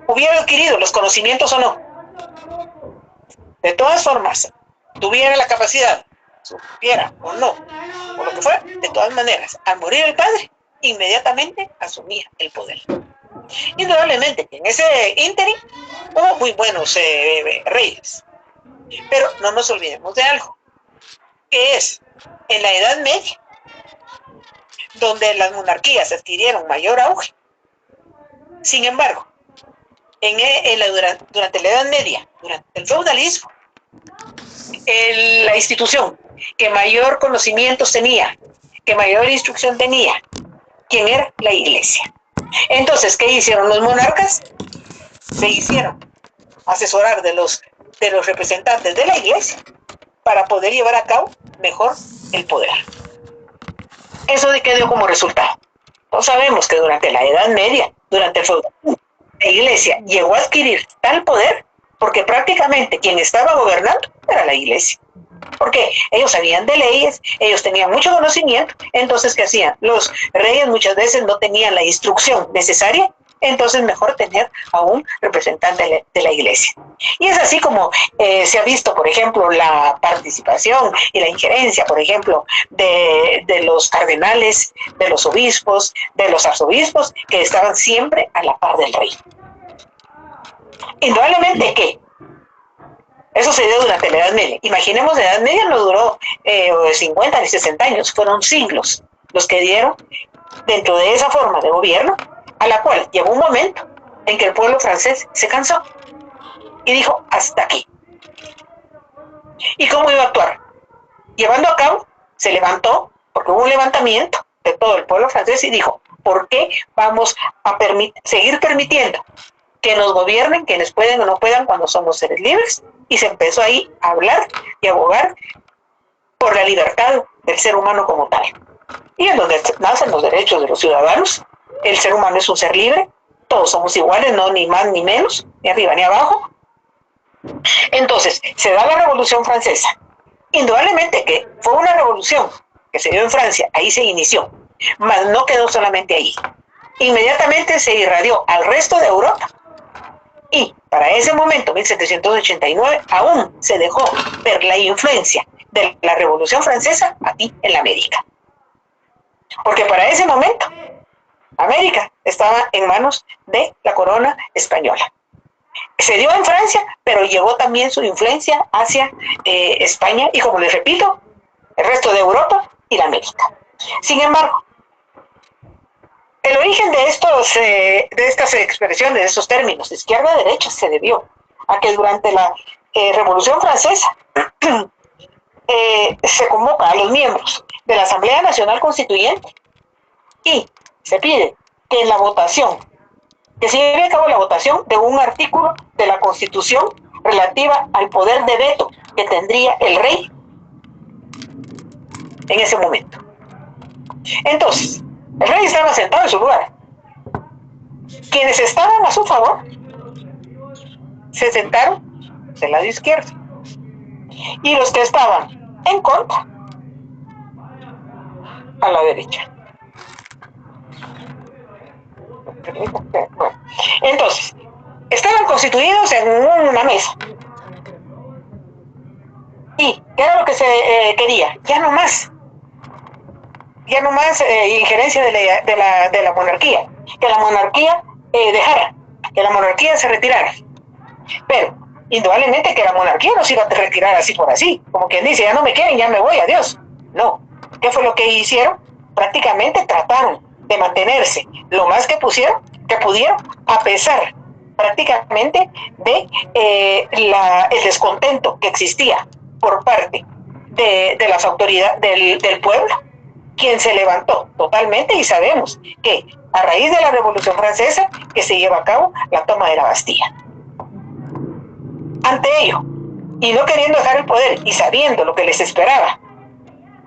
hubiera adquirido los conocimientos o no, de todas formas, tuviera la capacidad, supiera o no, o lo que fuera, de todas maneras, al morir el padre, inmediatamente asumía el poder. Indudablemente que en ese ínterin hubo muy buenos reyes, pero no nos olvidemos de algo, que es en la Edad Media, donde las monarquías adquirieron mayor auge. Sin embargo, durante la Edad Media, durante el feudalismo, la institución que mayor conocimientos tenía, que mayor instrucción tenía, ¿quién era? La Iglesia. Entonces, ¿qué hicieron los monarcas? Se hicieron asesorar de los representantes de la Iglesia para poder llevar a cabo mejor el poder. ¿Eso de qué dio como resultado? No sabemos que durante la Edad Media, durante el feudalismo, la Iglesia llegó a adquirir tal poder porque prácticamente quien estaba gobernando era la Iglesia. Porque ellos sabían de leyes, ellos tenían mucho conocimiento, entonces ¿qué hacían? Los reyes muchas veces no tenían la instrucción necesaria, entonces mejor tener a un representante de la Iglesia. Y es así como se ha visto, por ejemplo, la participación y la injerencia, por ejemplo, de los cardenales, de los obispos, de los arzobispos, que estaban siempre a la par del rey. Indudablemente que eso se dio durante la Edad Media. Imaginemos, la Edad Media no duró 50 ni 60 años, fueron siglos los que dieron dentro de esa forma de gobierno, a la cual llegó un momento en que el pueblo francés se cansó y dijo, hasta aquí. ¿Y cómo iba a actuar? Llevando a cabo, se levantó, porque hubo un levantamiento de todo el pueblo francés y dijo, ¿por qué vamos a seguir permitiendo que nos gobiernen quienes pueden o no puedan cuando somos seres libres? Y se empezó ahí a hablar y a abogar por la libertad del ser humano como tal. Y es donde nacen los derechos de los ciudadanos. El ser humano es un ser libre, todos somos iguales, no ni más ni menos, ni arriba ni abajo. Entonces, se da la Revolución Francesa. Indudablemente que fue una revolución que se dio en Francia, ahí se inició, mas no quedó solamente ahí. Inmediatamente se irradió al resto de Europa. Y para ese momento, 1789, aún se dejó ver la influencia de la Revolución Francesa aquí en la América. Porque para ese momento, América estaba en manos de la corona española. Se dio en Francia, pero llegó también su influencia hacia España y, como les repito, el resto de Europa y la América. Sin embargo, el origen de estas expresiones, de estos términos, izquierda-derecha, se debió a que durante la Revolución Francesa se convoca a los miembros de la Asamblea Nacional Constituyente y se pide que en la votación, que se lleve a cabo la votación de un artículo de la Constitución relativa al poder de veto que tendría el rey en ese momento. Entonces, el rey estaba sentado en su lugar. Quienes estaban a su favor se sentaron del lado izquierdo. Y los que estaban en contra, a la derecha. Bueno, entonces, estaban constituidos en una mesa. ¿Y qué era lo que se quería? Ya no más injerencia de la monarquía, que la monarquía dejara, que la monarquía se retirara. Pero indudablemente que la monarquía no se iba a retirar así por así, como quien dice, ya no me quieren, ya me voy, adiós. No, ¿qué fue lo que hicieron? Prácticamente trataron de mantenerse lo más que pudieron, a pesar prácticamente de el descontento que existía por parte de las autoridades del pueblo, quien se levantó totalmente, y sabemos que a raíz de la Revolución Francesa que se lleva a cabo la toma de la Bastilla. Ante ello, y no queriendo dejar el poder y sabiendo lo que les esperaba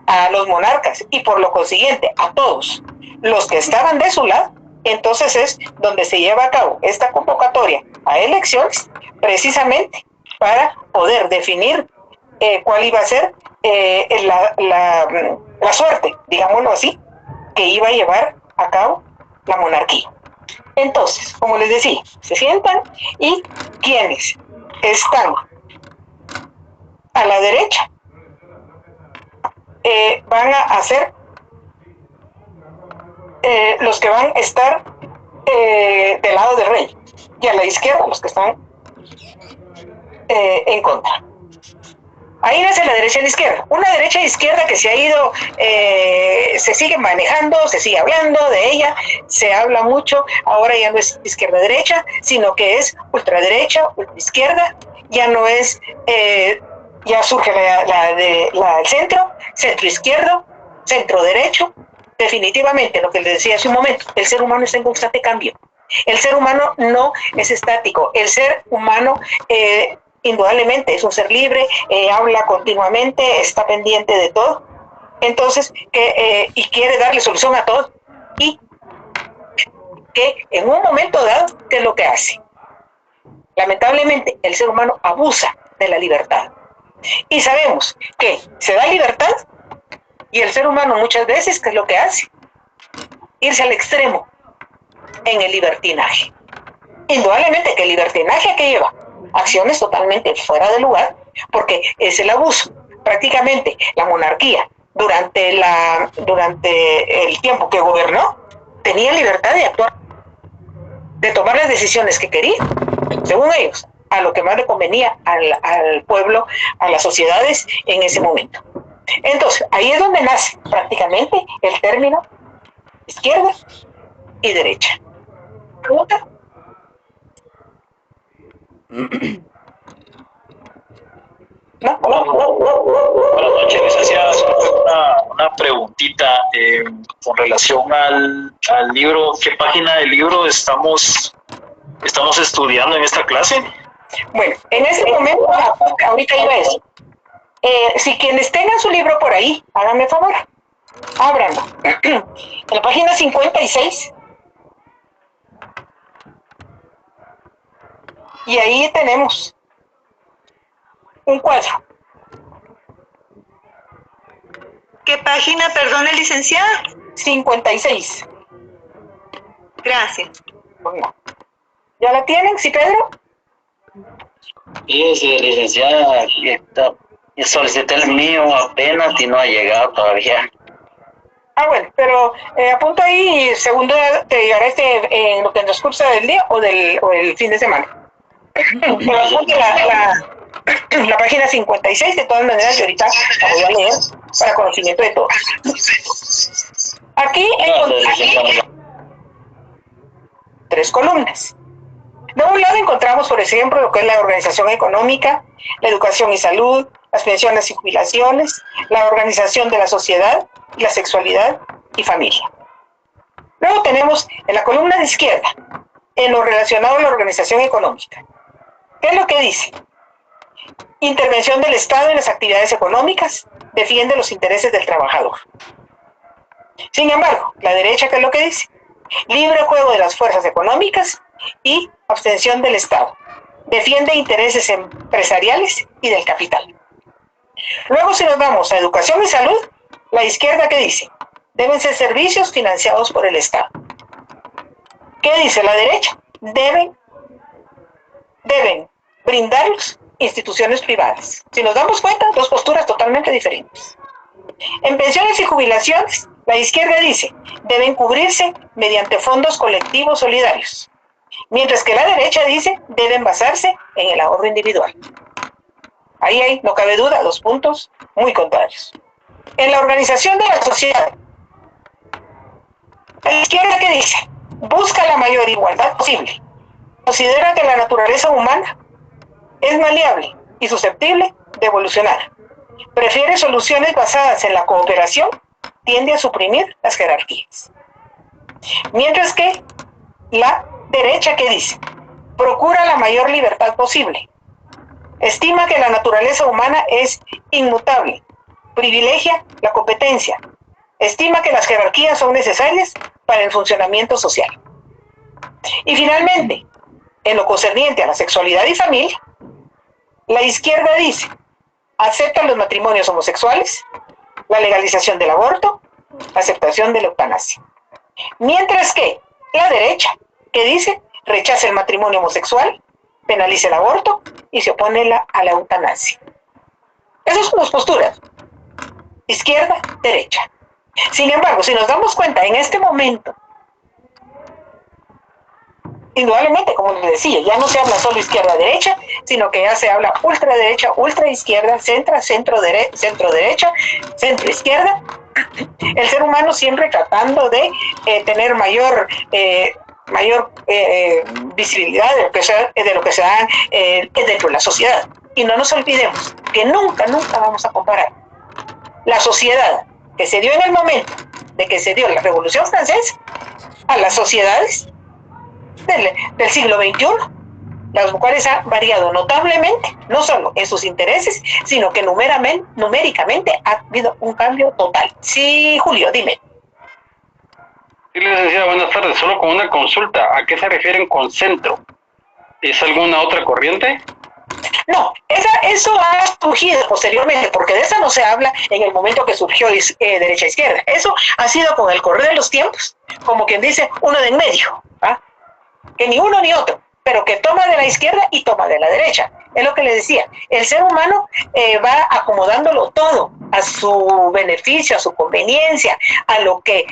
a los monarcas y por lo consiguiente a todos los que estaban de su lado, entonces es donde se lleva a cabo esta convocatoria a elecciones, precisamente para poder definir cuál iba a ser la suerte, digámoslo así, que iba a llevar a cabo la monarquía. Entonces, como les decía, se sientan y quienes están a la derecha van a hacer los que van a estar del lado del rey, y a la izquierda los que están en contra. Ahí nace la derecha y la izquierda. Una derecha e izquierda que se ha ido, se sigue manejando, se sigue hablando de ella, se habla mucho, ahora ya no es izquierda-derecha, sino que es ultraderecha, ultraizquierda, ya no es, ya surge el centro, centro-izquierdo, centro-derecho. Definitivamente, lo que les decía hace un momento, el ser humano está en constante cambio. El ser humano no es estático, el ser humano indudablemente es un ser libre, habla continuamente, está pendiente de todo, entonces, y quiere darle solución a todo, y que en un momento dado, ¿qué es lo que hace? Lamentablemente, el ser humano abusa de la libertad. Y sabemos que se da libertad, y el ser humano muchas veces, ¿qué es lo que hace? Irse al extremo en el libertinaje. Indudablemente que el libertinaje que lleva acciones totalmente fuera de lugar, porque es el abuso. Prácticamente la monarquía, durante el tiempo que gobernó, tenía libertad de actuar, de tomar las decisiones que quería, según ellos, a lo que más le convenía al pueblo, a las sociedades en ese momento. Entonces, ahí es donde nace prácticamente el término izquierda y derecha. ¿Pregunta? ¿No? Buenas noches, licenciada. Una preguntita con relación al libro. ¿Qué página del libro estamos estudiando en esta clase? Bueno, en este momento, ahorita iba a eso. Si quienes tengan su libro por ahí, háganme favor, ábranlo. En la página 56. Y ahí tenemos un cuadro. ¿Qué página, perdone, licenciada? 56. Gracias. Bueno, ¿ya la tienen? ¿Sí, Pedro? Sí, licenciada, solicité el mío apenas y no ha llegado todavía. Ah, bueno, pero apunta ahí y segundo te llegará en lo que transcurso del día o el fin de semana. La página 56, de todas maneras, yo ahorita la voy a leer para conocimiento de todos. Aquí encontramos 3 columnas. De un lado encontramos, por ejemplo, lo que es la organización económica, la educación y salud, las pensiones y jubilaciones, la organización de la sociedad, la sexualidad y familia. Luego tenemos en la columna de izquierda, en lo relacionado a la organización económica. ¿Qué es lo que dice? Intervención del Estado en las actividades económicas, defiende los intereses del trabajador. Sin embargo, la derecha, ¿qué es lo que dice? Libre juego de las fuerzas económicas y abstención del Estado. Defiende intereses empresariales y del capital. Luego, si nos vamos a educación y salud, la izquierda, ¿qué dice? Deben ser servicios financiados por el Estado. ¿Qué dice la derecha? Deben brindarlos instituciones privadas. Si nos damos cuenta, 2 posturas totalmente diferentes. En pensiones y jubilaciones, la izquierda dice, deben cubrirse mediante fondos colectivos solidarios, mientras que la derecha dice, deben basarse en el ahorro individual. Ahí hay, no cabe duda, 2 puntos muy contrarios. En la organización de la sociedad, la izquierda, ¿qué dice? Busca la mayor igualdad posible. Considera que la naturaleza humana es maleable y susceptible de evolucionar. Prefiere soluciones basadas en la cooperación, tiende a suprimir las jerarquías. Mientras que la derecha, ¿qué dice? Procura la mayor libertad posible. Estima que la naturaleza humana es inmutable. Privilegia la competencia. Estima que las jerarquías son necesarias para el funcionamiento social. Y finalmente, en lo concerniente a la sexualidad y familia, la izquierda dice, acepta los matrimonios homosexuales, la legalización del aborto, la aceptación de la eutanasia. Mientras que la derecha que dice rechaza el matrimonio homosexual, penaliza el aborto y se opone a la eutanasia. Esas son las posturas, izquierda, derecha. Sin embargo, si nos damos cuenta en este momento, indudablemente, como les decía, ya no se habla solo izquierda-derecha, sino que ya se habla ultraderecha, ultraizquierda, centro-derecha, centro-izquierda. El ser humano siempre tratando de tener mayor visibilidad de lo que se da dentro de la sociedad. Y no nos olvidemos que nunca vamos a comparar la sociedad que se dio en el momento de que se dio la Revolución Francesa a las sociedades del siglo XXI, las cuales han variado notablemente, no solo en sus intereses, sino que numéricamente ha habido un cambio total. Sí, Julio, dime. Sí, licenciada, buenas tardes. Solo con una consulta. ¿A qué se refieren con centro? ¿Es alguna otra corriente? No, eso ha surgido posteriormente, porque de esa no se habla en el momento que surgió derecha-izquierda. Eso ha sido con el correr de los tiempos, como quien dice, uno de en medio, ¿ah? Que ni uno ni otro, pero que toma de la izquierda y toma de la derecha. Es lo que le decía, el ser humano va acomodándolo todo a su beneficio, a su conveniencia, a lo que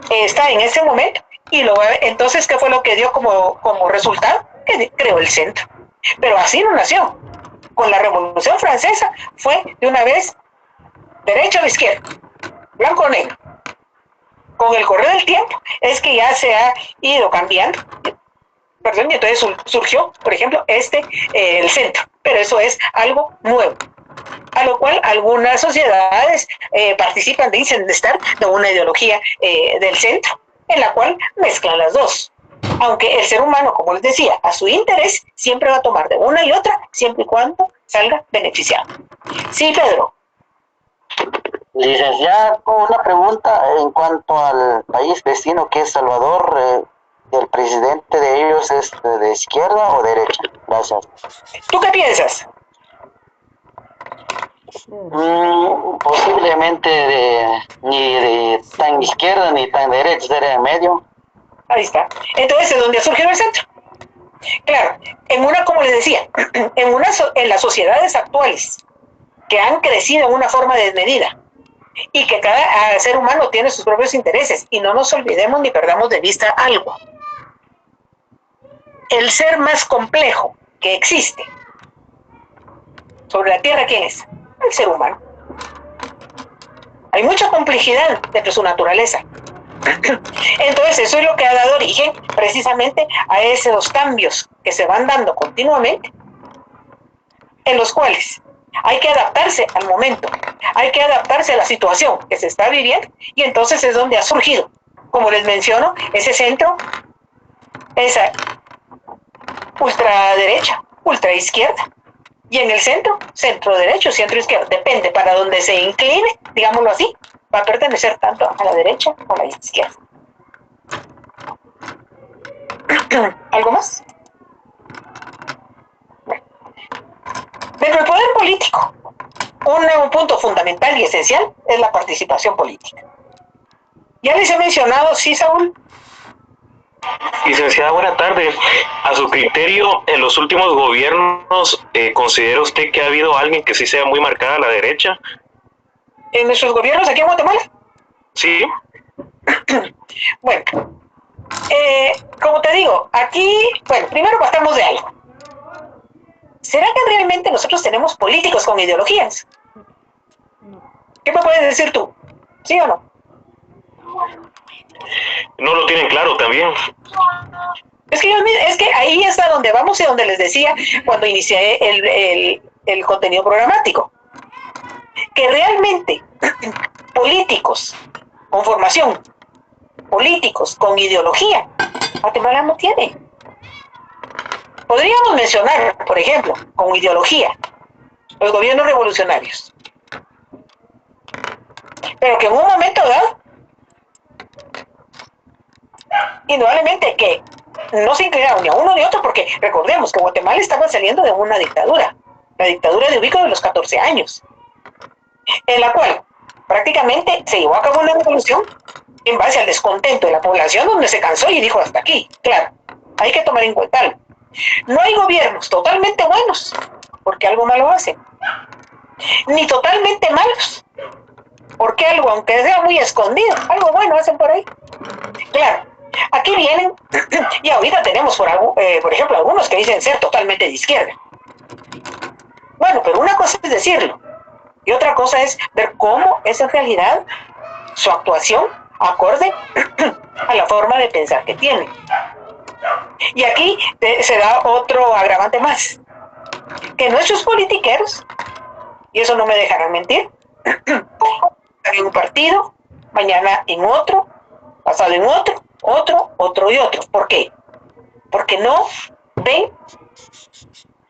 está en ese momento, y entonces, ¿qué fue lo que dio como resultado? Que creó el centro. Pero así no nació. Con la Revolución Francesa fue de una vez derecha o izquierda, blanco o negro. Con el correr del tiempo es que ya se ha ido cambiando. Perdón, y entonces surgió, por ejemplo, el centro. Pero eso es algo nuevo, a lo cual algunas sociedades participan, dicen de estar de una ideología del centro, en la cual mezclan las dos. Aunque el ser humano, como les decía, a su interés siempre va a tomar de una y otra, siempre y cuando salga beneficiado. Sí, Pedro. Licenciada, con una pregunta en cuanto al país vecino que es Salvador. ¿El presidente de ellos es de izquierda o derecha? Gracias. ¿Tú qué piensas? Posiblemente ni de tan izquierda ni tan derecha, sería en medio. Ahí está. Entonces, ¿de dónde ha surgido el centro? Claro, como les decía, en las sociedades actuales que han crecido en una forma desmedida y que cada ser humano tiene sus propios intereses, y no nos olvidemos ni perdamos de vista algo. El ser más complejo que existe sobre la Tierra, ¿quién es? El ser humano. Hay mucha complejidad dentro de su naturaleza. Entonces, eso es lo que ha dado origen precisamente a esos cambios que se van dando continuamente, en los cuales hay que adaptarse al momento, hay que adaptarse a la situación que se está viviendo, y entonces es donde ha surgido, como les menciono, ese centro, esa ultraderecha, ultraizquierda, y en el centro, centro derecho, centro izquierda, depende para donde se incline, digámoslo así, va a pertenecer tanto a la derecha o a la izquierda. ¿Algo más? Bueno. Dentro del poder político, un punto fundamental y esencial es la participación política. Ya les he mencionado, sí, Saúl. Licenciada, buena tarde. A su criterio, en los últimos gobiernos, ¿considera usted que ha habido alguien que sí sea muy marcada a la derecha? ¿En nuestros gobiernos aquí en Guatemala? Sí. Bueno, como te digo, aquí, bueno, primero partamos de algo. ¿Será que realmente nosotros tenemos políticos con ideologías? ¿Qué me puedes decir tú? ¿Sí o no? No lo tienen claro también. Es que ahí está donde vamos y donde les decía cuando inicié el contenido programático. Que realmente políticos con formación, políticos con ideología, Guatemala no tiene. Podríamos mencionar, por ejemplo, con ideología, los gobiernos revolucionarios. Pero que en un momento dado, indudablemente que no se inclinaron ni a uno ni a otro, porque recordemos que Guatemala estaba saliendo de una dictadura, la dictadura de Ubico de los 14 años, en la cual prácticamente se llevó a cabo una revolución en base al descontento de la población, donde se cansó y dijo hasta aquí, claro. hay que tomar en cuenta algo. No hay gobiernos totalmente buenos, porque algo malo hacen, ni totalmente malos, porque algo, aunque sea muy escondido, algo bueno hacen por ahí. Claro, aquí vienen, y ahorita tenemos, por ejemplo, algunos que dicen ser totalmente de izquierda. Bueno, pero una cosa es decirlo, y otra cosa es ver cómo es en realidad su actuación acorde a la forma de pensar que tiene. Y aquí se da otro agravante más, que nuestros politiqueros, y eso no me dejarán mentir, en un partido, mañana en otro, pasado en otro y otro. ¿Por qué? Porque no ven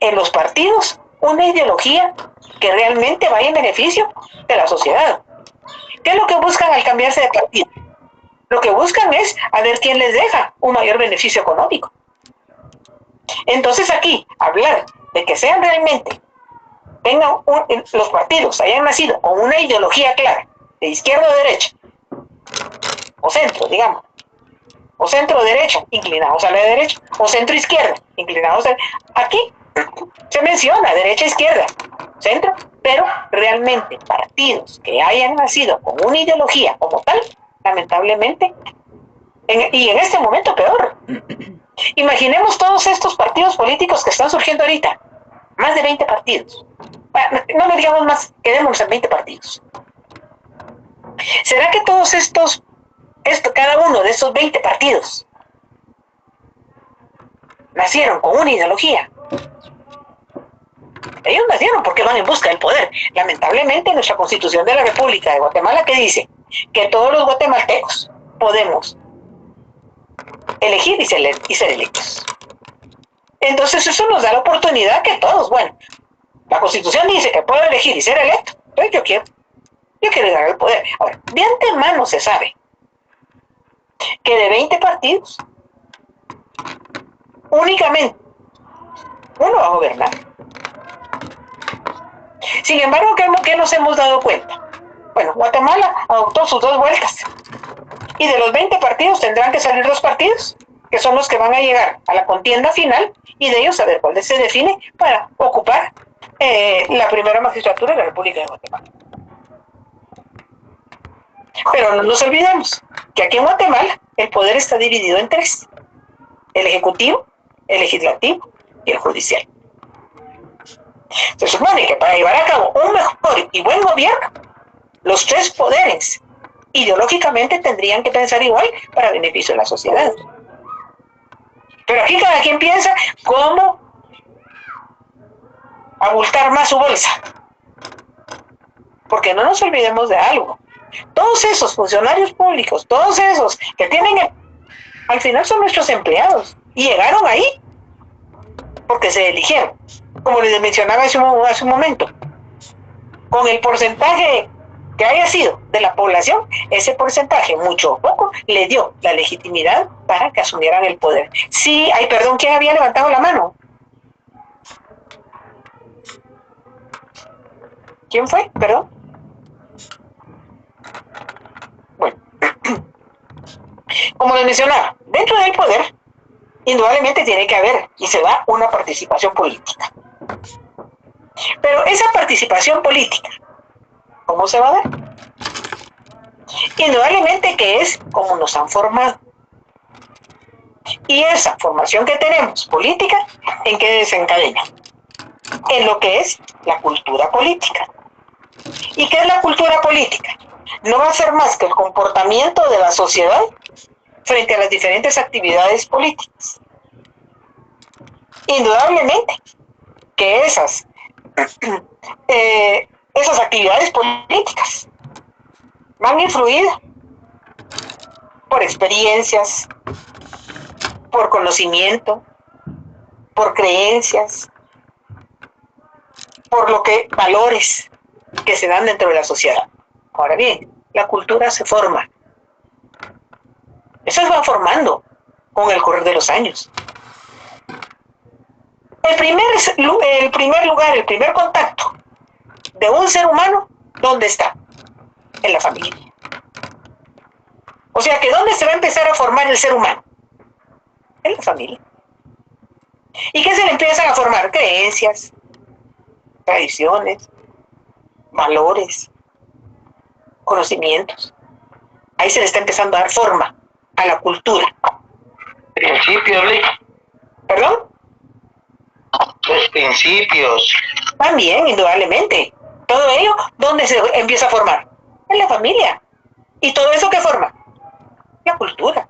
en los partidos una ideología que realmente vaya en beneficio de la sociedad. ¿Qué es lo que buscan al cambiarse de partido? Lo que buscan es a ver quién les deja un mayor beneficio económico. Entonces aquí, hablar de que sean realmente, los partidos hayan nacido con una ideología clara, de izquierda o derecha, o centro, digamos, o centro derecha, inclinados a la derecha, o centro izquierda, inclinados a... Aquí se menciona derecha, izquierda, centro, pero realmente partidos que hayan nacido con una ideología como tal, lamentablemente, y en este momento peor. Imaginemos todos estos partidos políticos que están surgiendo ahorita, más de 20 partidos. Bueno, no le digamos más, quedémonos en 20 partidos. ¿Será que todos cada uno de estos 20 partidos nacieron con una ideología? Ellos nacieron porque van en busca del poder. Lamentablemente, nuestra Constitución de la República de Guatemala, que dice que todos los guatemaltecos podemos elegir y ser electos. Entonces eso nos da la oportunidad que todos, bueno, la Constitución dice que puedo elegir y ser electo, entonces yo quiero llegar al poder. Ahora, de antemano se sabe que de 20 partidos, únicamente uno va a gobernar. Sin embargo, ¿qué nos hemos dado cuenta? Bueno, Guatemala adoptó sus 2 vueltas. Y de los 20 partidos tendrán que salir 2 partidos, que son los que van a llegar a la contienda final, y de ellos a ver cuál se define para ocupar la primera magistratura de la República de Guatemala. Pero no nos olvidemos que aquí en Guatemala el poder está dividido en 3: el ejecutivo, el legislativo y el judicial. Se supone que para llevar a cabo un mejor y buen gobierno, los 3 poderes ideológicamente tendrían que pensar igual para beneficio de la sociedad. Pero aquí cada quien piensa cómo abultar más su bolsa. Porque no nos olvidemos de algo. Todos esos funcionarios públicos, todos esos que tienen, al final son nuestros empleados. Y llegaron ahí porque se eligieron. Como les mencionaba hace un momento, con el porcentaje que haya sido de la población, ese porcentaje, mucho o poco, le dio la legitimidad para que asumieran el poder. Sí, perdón, ¿quién había levantado la mano? ¿Quién fue? Perdón. Bueno, como les mencionaba, dentro del poder, indudablemente tiene que haber y se da una participación política. Pero esa participación política, ¿cómo se va a dar? Indudablemente que es como nos han formado. Y esa formación que tenemos política, ¿en qué desencadena? En lo que es la cultura política. ¿Y qué es la cultura política? No va a ser más que el comportamiento de la sociedad frente a las diferentes actividades políticas. Indudablemente que esas actividades políticas van influidas por experiencias, por conocimiento, por creencias, por valores que se dan dentro de la sociedad. Ahora bien, la cultura se forma. Eso se va formando con el correr de los años. El primer contacto de un ser humano, ¿dónde está? En la familia. O sea que ¿dónde se va a empezar a formar el ser humano? En la familia. ¿Y qué se le empiezan a formar? Creencias, tradiciones, valores, conocimientos. Ahí se le está empezando a dar forma a la cultura. Principios, Lick. ¿Perdón? Los principios. También, indudablemente. Todo ello, ¿dónde se empieza a formar? En la familia. ¿Y todo eso qué forma? La cultura.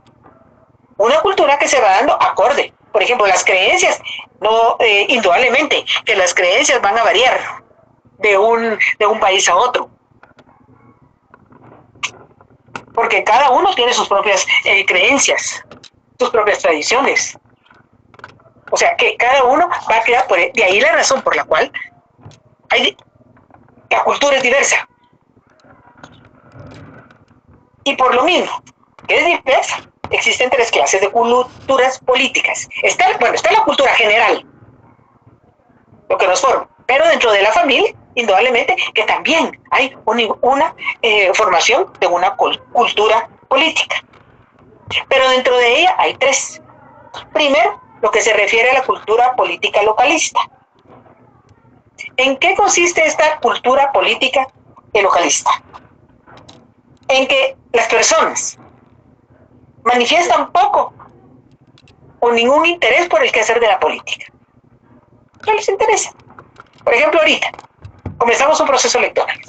Una cultura que se va dando acorde. Por ejemplo, las creencias, no, indudablemente, que las creencias van a variar de un país a otro. Porque cada uno tiene sus propias creencias, sus propias tradiciones. O sea, que cada uno va a crear, de ahí la razón por la cual la cultura es diversa. Y por lo mismo, que es diversa, existen tres clases de culturas políticas. Está la cultura general, lo que nos forma, pero dentro de la familia, indudablemente, que también hay una formación de una cultura política. Pero dentro de ella hay tres. Primero, lo que se refiere a la cultura política localista. ¿En qué consiste esta cultura política localista? En que las personas manifiestan poco o ningún interés por el quehacer de la política. No les interesa. Por ejemplo, ahorita comenzamos un proceso electoral.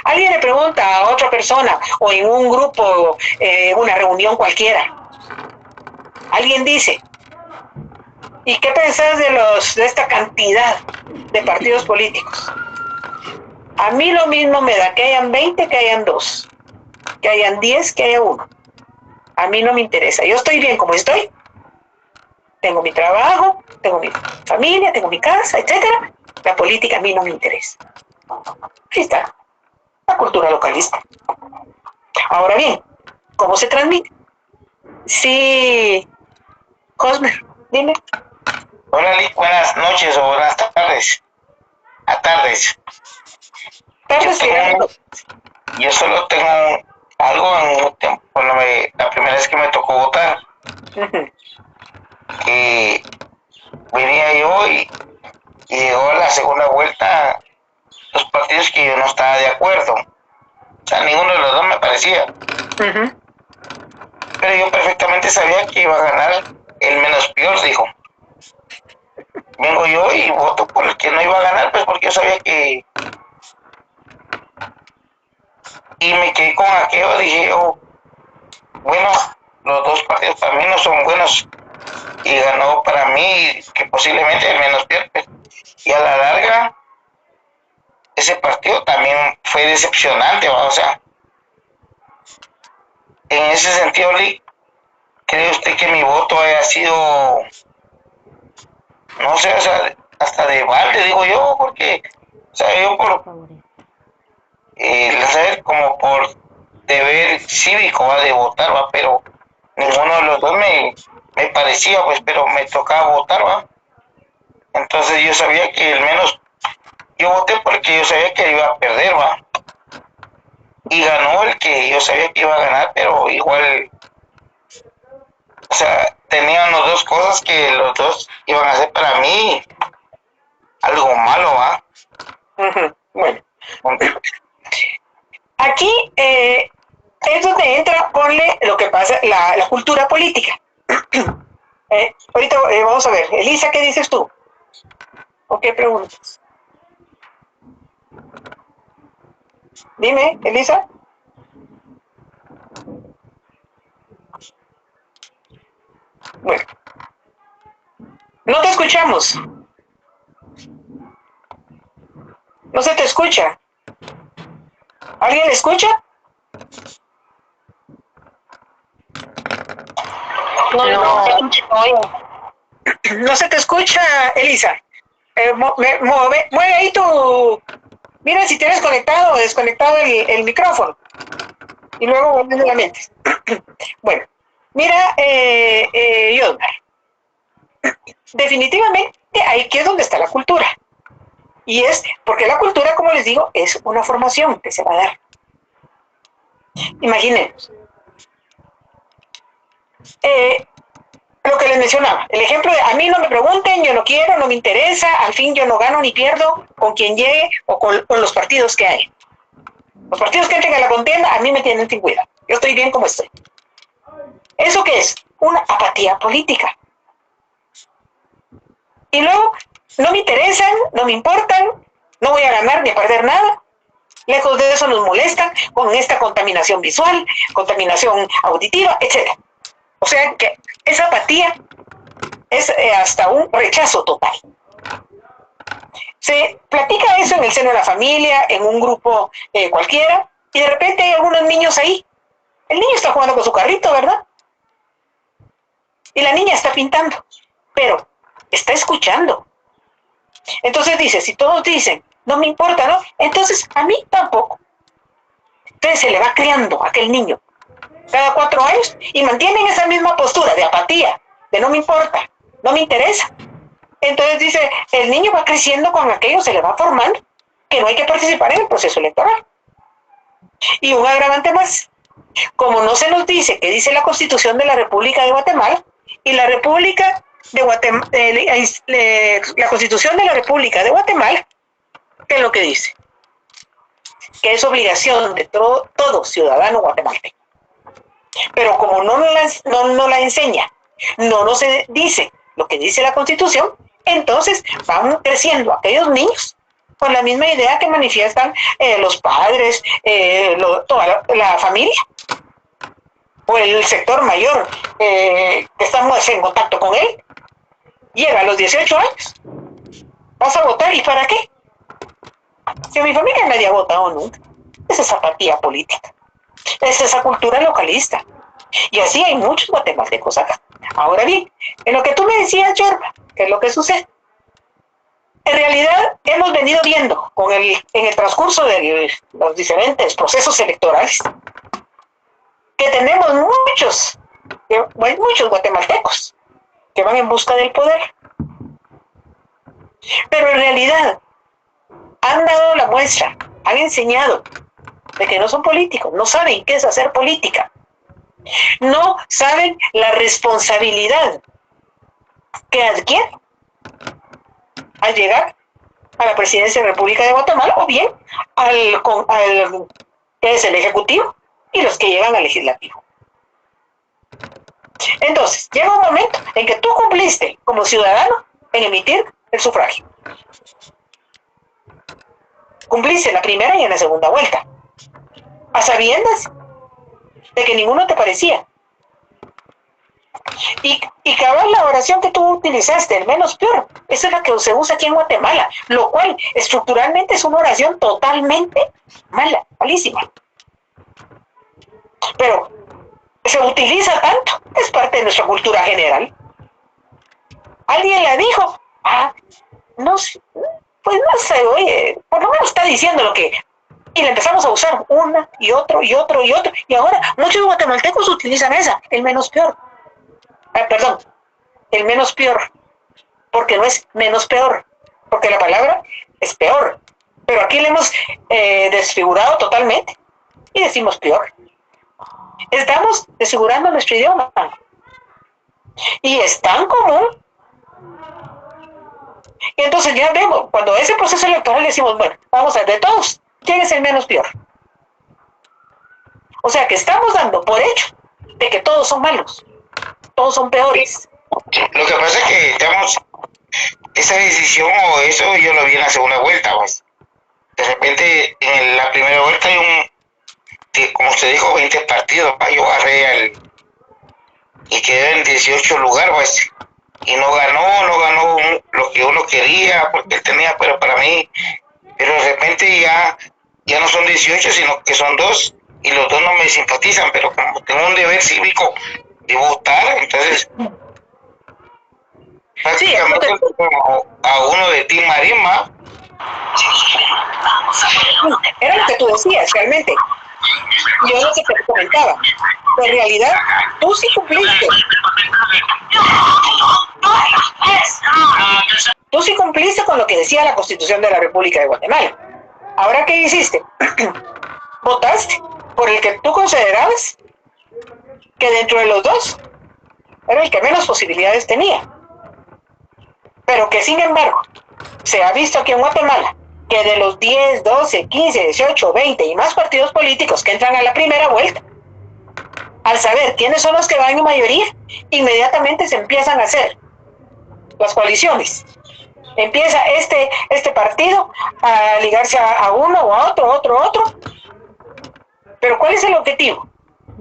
Alguien le pregunta a otra persona o en un grupo, una reunión cualquiera. Alguien dice, ¿y qué pensás de esta cantidad de partidos políticos? A mí lo mismo me da que hayan 20, que hayan 2, que hayan 10, que haya 1. A mí no me interesa. Yo estoy bien como estoy. Tengo mi trabajo, tengo mi familia, tengo mi casa, etcétera. La política a mí no me interesa. Ahí está. La cultura localista. Ahora bien, ¿cómo se transmite? Sí, Cosmer, dime. Hola, Lick, buenas noches o buenas tardes. A tardes. Yo solo tengo algo en un tiempo, la primera vez que me tocó votar, que venía yo y llegó la segunda vuelta los partidos que yo no estaba de acuerdo. O sea, ninguno de los dos me parecía. Pero yo perfectamente sabía que iba a ganar el menos peor, dijo. Vengo yo y voto por el que no iba a ganar, pues porque yo sabía que... Y me quedé con aquello, dije yo, bueno, los dos partidos para mí no son buenos y ganó para mí que posiblemente el menos peor. Y a la larga, ese partido también fue decepcionante, ¿va? O sea, en ese sentido, Lee, ¿cree usted que mi voto haya sido, no sé, o sea, hasta de balde, digo yo, porque, o sea, yo por, saber, como por deber cívico, ¿va? De votar, ¿va? Pero ninguno de los dos me parecía, pues, pero me tocaba votar, ¿va? Entonces yo sabía que el menos, yo voté porque yo sabía que iba a perder, ¿va? Y ganó el que yo sabía que iba a ganar, pero igual, o sea, tenían las dos cosas que los dos iban a hacer para mí algo malo, ¿va? Bueno, aquí es donde entra, ponle lo que pasa, la cultura política. Ahorita vamos a ver, Elisa, ¿qué dices tú? ¿O qué preguntas? Dime, Elisa. Bueno, no te escuchamos. No se te escucha. ¿Alguien le escucha? No se te escucha, Elisa. Mueve ahí tu... Mira si tienes conectado o desconectado el micrófono. Y luego vuelves nuevamente. Bueno, mira, Yodmar. Definitivamente aquí es donde está la cultura. Y es porque la cultura, como les digo, es una formación que se va a dar. Imaginemos. lo que les mencionaba, el ejemplo de a mí no me pregunten, yo no quiero, no me interesa, al fin yo no gano ni pierdo con quien llegue o con los partidos que hay. Los partidos que entren a la contienda a mí me tienen sin cuidado. Yo estoy bien como estoy. ¿Eso qué es? Una apatía política. Y luego, no me interesan, no me importan, no voy a ganar ni a perder nada. Lejos de eso nos molestan con esta contaminación visual, contaminación auditiva, etc. O sea que esa apatía es hasta un rechazo total. Se platica eso en el seno de la familia, en un grupo cualquiera, y de repente hay algunos niños ahí. El niño está jugando con su carrito, ¿verdad? Y la niña está pintando, pero está escuchando. Entonces dice, si todos dicen, no me importa, ¿no? Entonces a mí tampoco. Entonces se le va criando a aquel niño cada 4 años y mantienen esa misma postura de apatía, de no me importa, no me interesa. Entonces dice, el niño va creciendo con aquello, se le va formando, que no hay que participar en el proceso electoral. Y un agravante más, como no se nos dice que dice la Constitución de la República de Guatemala, y la República de Guatemala, la Constitución de la República de Guatemala, ¿qué es lo que dice? Que es obligación de todo ciudadano guatemalteco. Pero como no la enseña, no nos dice lo que dice la Constitución, entonces van creciendo aquellos niños con la misma idea que manifiestan los padres, toda la familia, o el sector mayor que estamos en contacto con él. Llega a los 18 años, vas a votar, ¿y para qué? Si en mi familia nadie ha votado nunca. Es esa apatía política, es esa cultura localista. Y así hay muchos guatemaltecos acá. Ahora bien, en lo que tú me decías, Yorba, ¿qué es lo que sucede? En realidad hemos venido viendo en el transcurso de los diferentes procesos electorales que tenemos muchos guatemaltecos que van en busca del poder. Pero en realidad han dado la muestra, han enseñado de que no son políticos, no saben qué es hacer política, no saben la responsabilidad que adquieren al llegar a la presidencia de la República de Guatemala, o bien al que es el Ejecutivo y los que llegan al Legislativo. Entonces, llega un momento en que tú cumpliste como ciudadano en emitir el sufragio. Cumpliste en la primera y en la segunda vuelta, a sabiendas de que ninguno te parecía. Y cabal, la oración que tú utilizaste, el menos peor, esa es la que se usa aquí en Guatemala, lo cual estructuralmente es una oración totalmente mala, malísima. Pero se utiliza tanto, es parte de nuestra cultura general. Alguien la dijo, no sé, pues no sé, oye, por lo menos está diciendo lo que... Y la empezamos a usar una y otro y otro y otro, y ahora muchos guatemaltecos utilizan esa, el menos peor. El menos peor, porque no es menos peor, porque la palabra es peor, pero aquí le hemos desfigurado totalmente y decimos peor. Estamos desfigurando nuestro idioma y es tan común. Y entonces ya vemos, cuando ese proceso electoral decimos, bueno, vamos a ver de todos, ¿quién es el menos peor? O sea que estamos dando por hecho de que todos son malos, todos son peores. Lo que pasa es que, digamos, esa decisión o eso yo lo vi en la segunda vuelta, pues. De repente, en la primera vuelta hay como usted dijo, 20 partidos, yo agarré y quedé en 18 lugares, pues. Y no ganó lo que uno quería, porque él tenía, pero para mí, pero de repente ya no son 18, sino que son 2, y los 2 no me simpatizan, pero como tengo un deber cívico de votar, entonces prácticamente sí, como a uno de Team Marima. Era lo que tú decías, realmente. Yo lo que te comentaba, en realidad, tú sí cumpliste. Tú sí cumpliste con lo que decía la Constitución de la República de Guatemala. Ahora, ¿qué hiciste? Votaste por el que tú considerabas que dentro de los dos era el que menos posibilidades tenía. Pero que sin embargo, se ha visto aquí en Guatemala que de los 10, 12, 15, 18, 20 y más partidos políticos que entran a la primera vuelta, al saber quiénes son los que van en mayoría, inmediatamente se empiezan a hacer las coaliciones. Empieza este partido a ligarse a uno o a otro. Pero ¿cuál es el objetivo?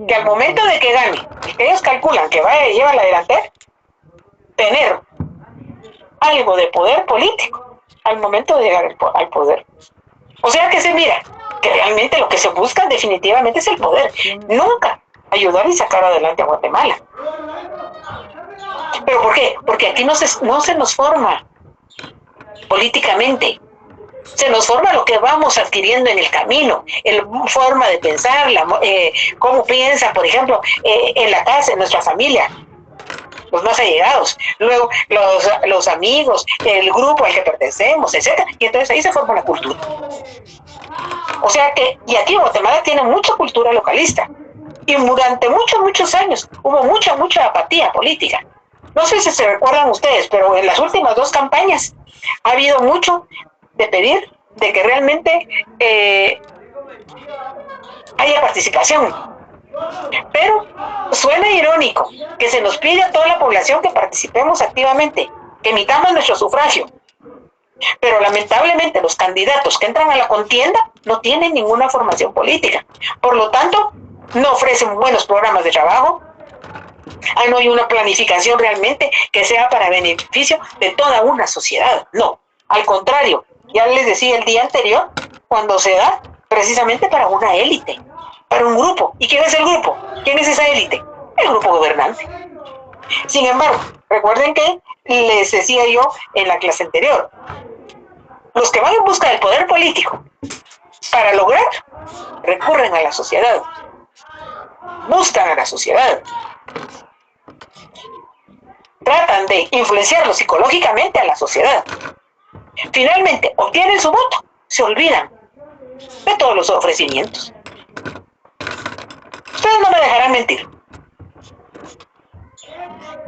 Que al momento de que gane, que ellos calculan que vaya y lleva la delantera, tener algo de poder político al momento de llegar al poder. O sea que se mira que realmente lo que se busca definitivamente es el poder, nunca ayudar y sacar adelante a Guatemala. ¿Pero por qué? Porque aquí no se nos forma políticamente, se nos forma lo que vamos adquiriendo en el camino, la forma de pensar, cómo piensa, por ejemplo, en la casa, en nuestra familia, los más allegados, luego los amigos, el grupo al que pertenecemos, etcétera, y entonces ahí se forma la cultura. O sea que, y aquí Guatemala tiene mucha cultura localista, y durante muchos años hubo mucha apatía política. No sé si se recuerdan ustedes, pero en las últimas 2 campañas ha habido mucho de pedir de que realmente haya participación. Pero suena irónico que se nos pide a toda la población que participemos activamente, que emitamos nuestro sufragio. Pero lamentablemente los candidatos que entran a la contienda no tienen ninguna formación política. Por lo tanto, no ofrecen buenos programas de trabajo. No hay una planificación realmente que sea para beneficio de toda una sociedad. No, al contrario, ya les decía el día anterior, cuando se da precisamente para una élite, para un grupo. ¿Y quién es el grupo? ¿Quién es esa élite? El grupo gobernante. Sin embargo, recuerden que les decía yo en la clase anterior, los que van en busca del poder político, para lograr, recurren a la sociedad, buscan a la sociedad, tratan de influenciarlo psicológicamente a la sociedad. Finalmente, obtienen su voto, se olvidan de todos los ofrecimientos. Ustedes no me dejarán mentir.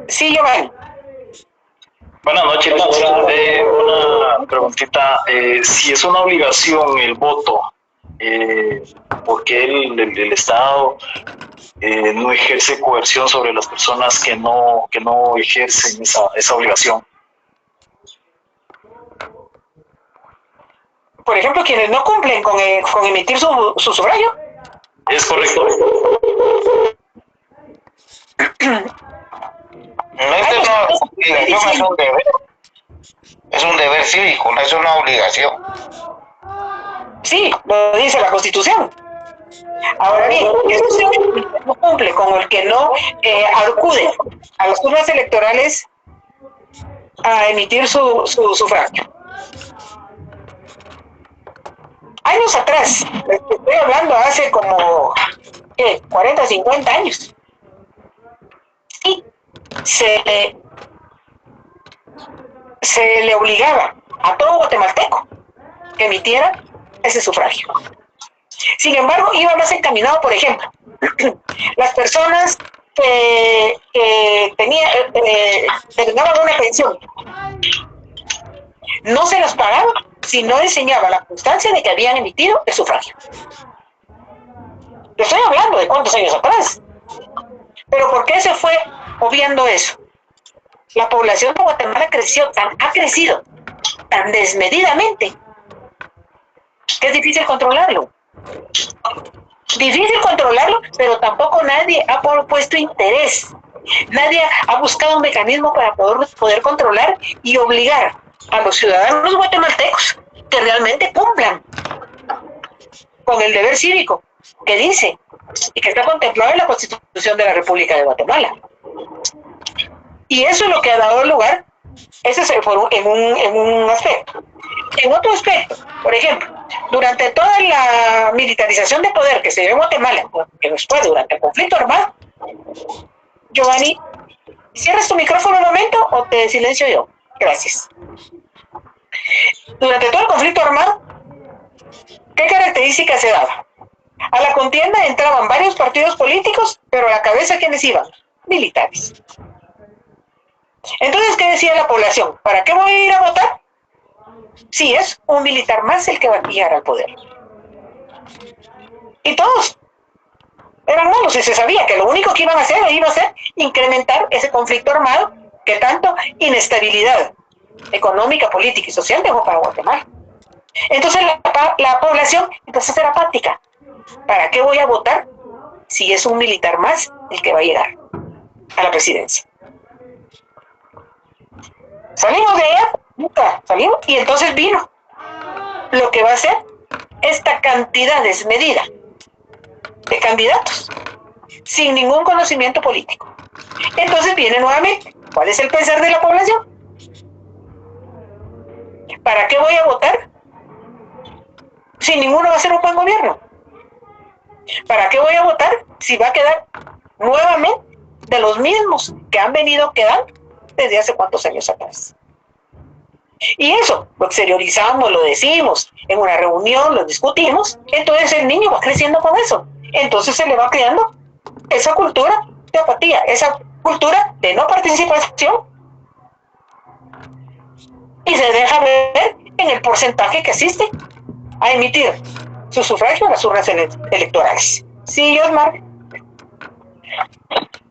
Sí, Giovanni. Buenas noches, una preguntita. Si es una obligación el voto, ¿por qué el Estado no ejerce coerción sobre las personas que no ejercen esa obligación? Por ejemplo, quienes no cumplen con emitir su sufragio. Es correcto. No es una obligación, es un deber. Es un deber cívico, no es una obligación. Sí, lo dice la Constitución. Ahora bien, si usted no cumple con el que no acude a las urnas electorales a emitir su sufragio. Años atrás, estoy hablando hace como 40, 50 años, y se le obligaba a todo guatemalteco que emitiera ese sufragio. Sin embargo, iba más encaminado, por ejemplo, las personas que tenían una pensión, no se las pagaba si no enseñaba la constancia de que habían emitido el sufragio. Yo estoy hablando de cuántos años atrás. Pero ¿por qué se fue obviando eso? La población de Guatemala ha crecido tan desmedidamente que es difícil controlarlo. Difícil controlarlo, pero tampoco nadie ha puesto interés. Nadie ha buscado un mecanismo para poder controlar y obligar a los ciudadanos guatemaltecos que realmente cumplan con el deber cívico que dice y que está contemplado en la Constitución de la República de Guatemala. Y eso es lo que ha dado lugar, ese es en un aspecto. En otro aspecto, por ejemplo, durante toda la militarización de poder que se dio en Guatemala, que después durante el conflicto armado, Giovanni, ¿cierras tu micrófono un momento o te silencio yo? Gracias. Durante todo el conflicto armado, ¿qué características se daban? A la contienda entraban varios partidos políticos, pero a la cabeza, ¿quiénes iban? Militares. Entonces, ¿qué decía la población? ¿Para qué voy a ir a votar? Si es un militar más el que va a llegar al poder. Y todos eran malos y se sabía que lo único que iban a hacer iba a ser incrementar ese conflicto armado que tanto inestabilidad económica, política y social dejó para Guatemala. Entonces la población empezó a ser apática. ¿Para qué voy a votar si es un militar más el que va a llegar a la presidencia? Salimos de allá, nunca salimos, y entonces vino lo que va a ser esta cantidad desmedida de candidatos sin ningún conocimiento político. Entonces viene nuevamente, ¿cuál es el pensar de la población? ¿Para qué voy a votar si ninguno va a ser un buen gobierno? ¿Para qué voy a votar si va a quedar nuevamente de los mismos que han venido quedando desde hace cuántos años atrás? Y eso lo exteriorizamos, lo decimos, en una reunión lo discutimos, entonces el niño va creciendo con eso. Entonces se le va creando esa cultura de apatía, esa cultura de no participación, y se deja ver en el porcentaje que asiste a emitir su sufragio en las urnas electorales. Sí, Osmar.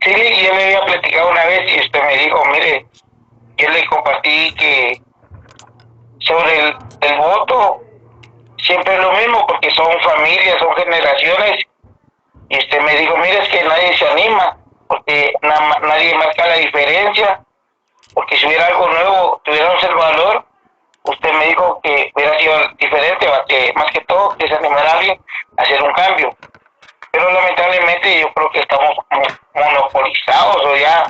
Sí, yo le había platicado una vez y usted me dijo, mire, yo le compartí que sobre el voto siempre es lo mismo porque son familias, son generaciones, y usted me dijo, mire, es que nadie se anima porque nadie marca la diferencia, porque si hubiera algo nuevo, tuviéramos el valor. Usted me dijo que hubiera sido diferente, más que todo que se animara a alguien a hacer un cambio, pero lamentablemente yo creo que estamos monopolizados, o ya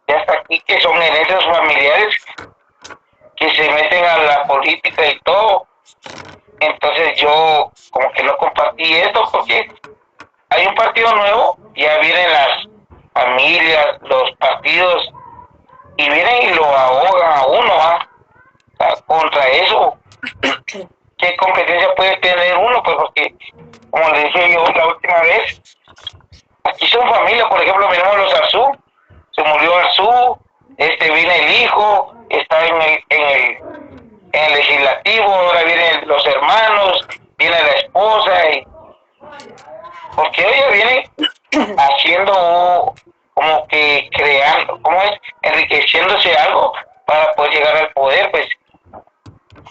hasta aquí, que son herencias familiares que se meten a la política y todo. Entonces yo como que no compartí esto porque hay un partido nuevo, ya vienen las familias, los partidos, y vienen y lo ahogan a uno, contra eso. ¿Qué competencia puede tener uno? Pues porque, como le dije yo la última vez, aquí son familias. Por ejemplo, miramos los Arzú, se murió Arzú, viene el hijo, está en el legislativo, ahora vienen los hermanos, viene la esposa, porque ellos vienen haciendo como que creando, ¿cómo es? Enriqueciéndose algo para poder llegar al poder. Pues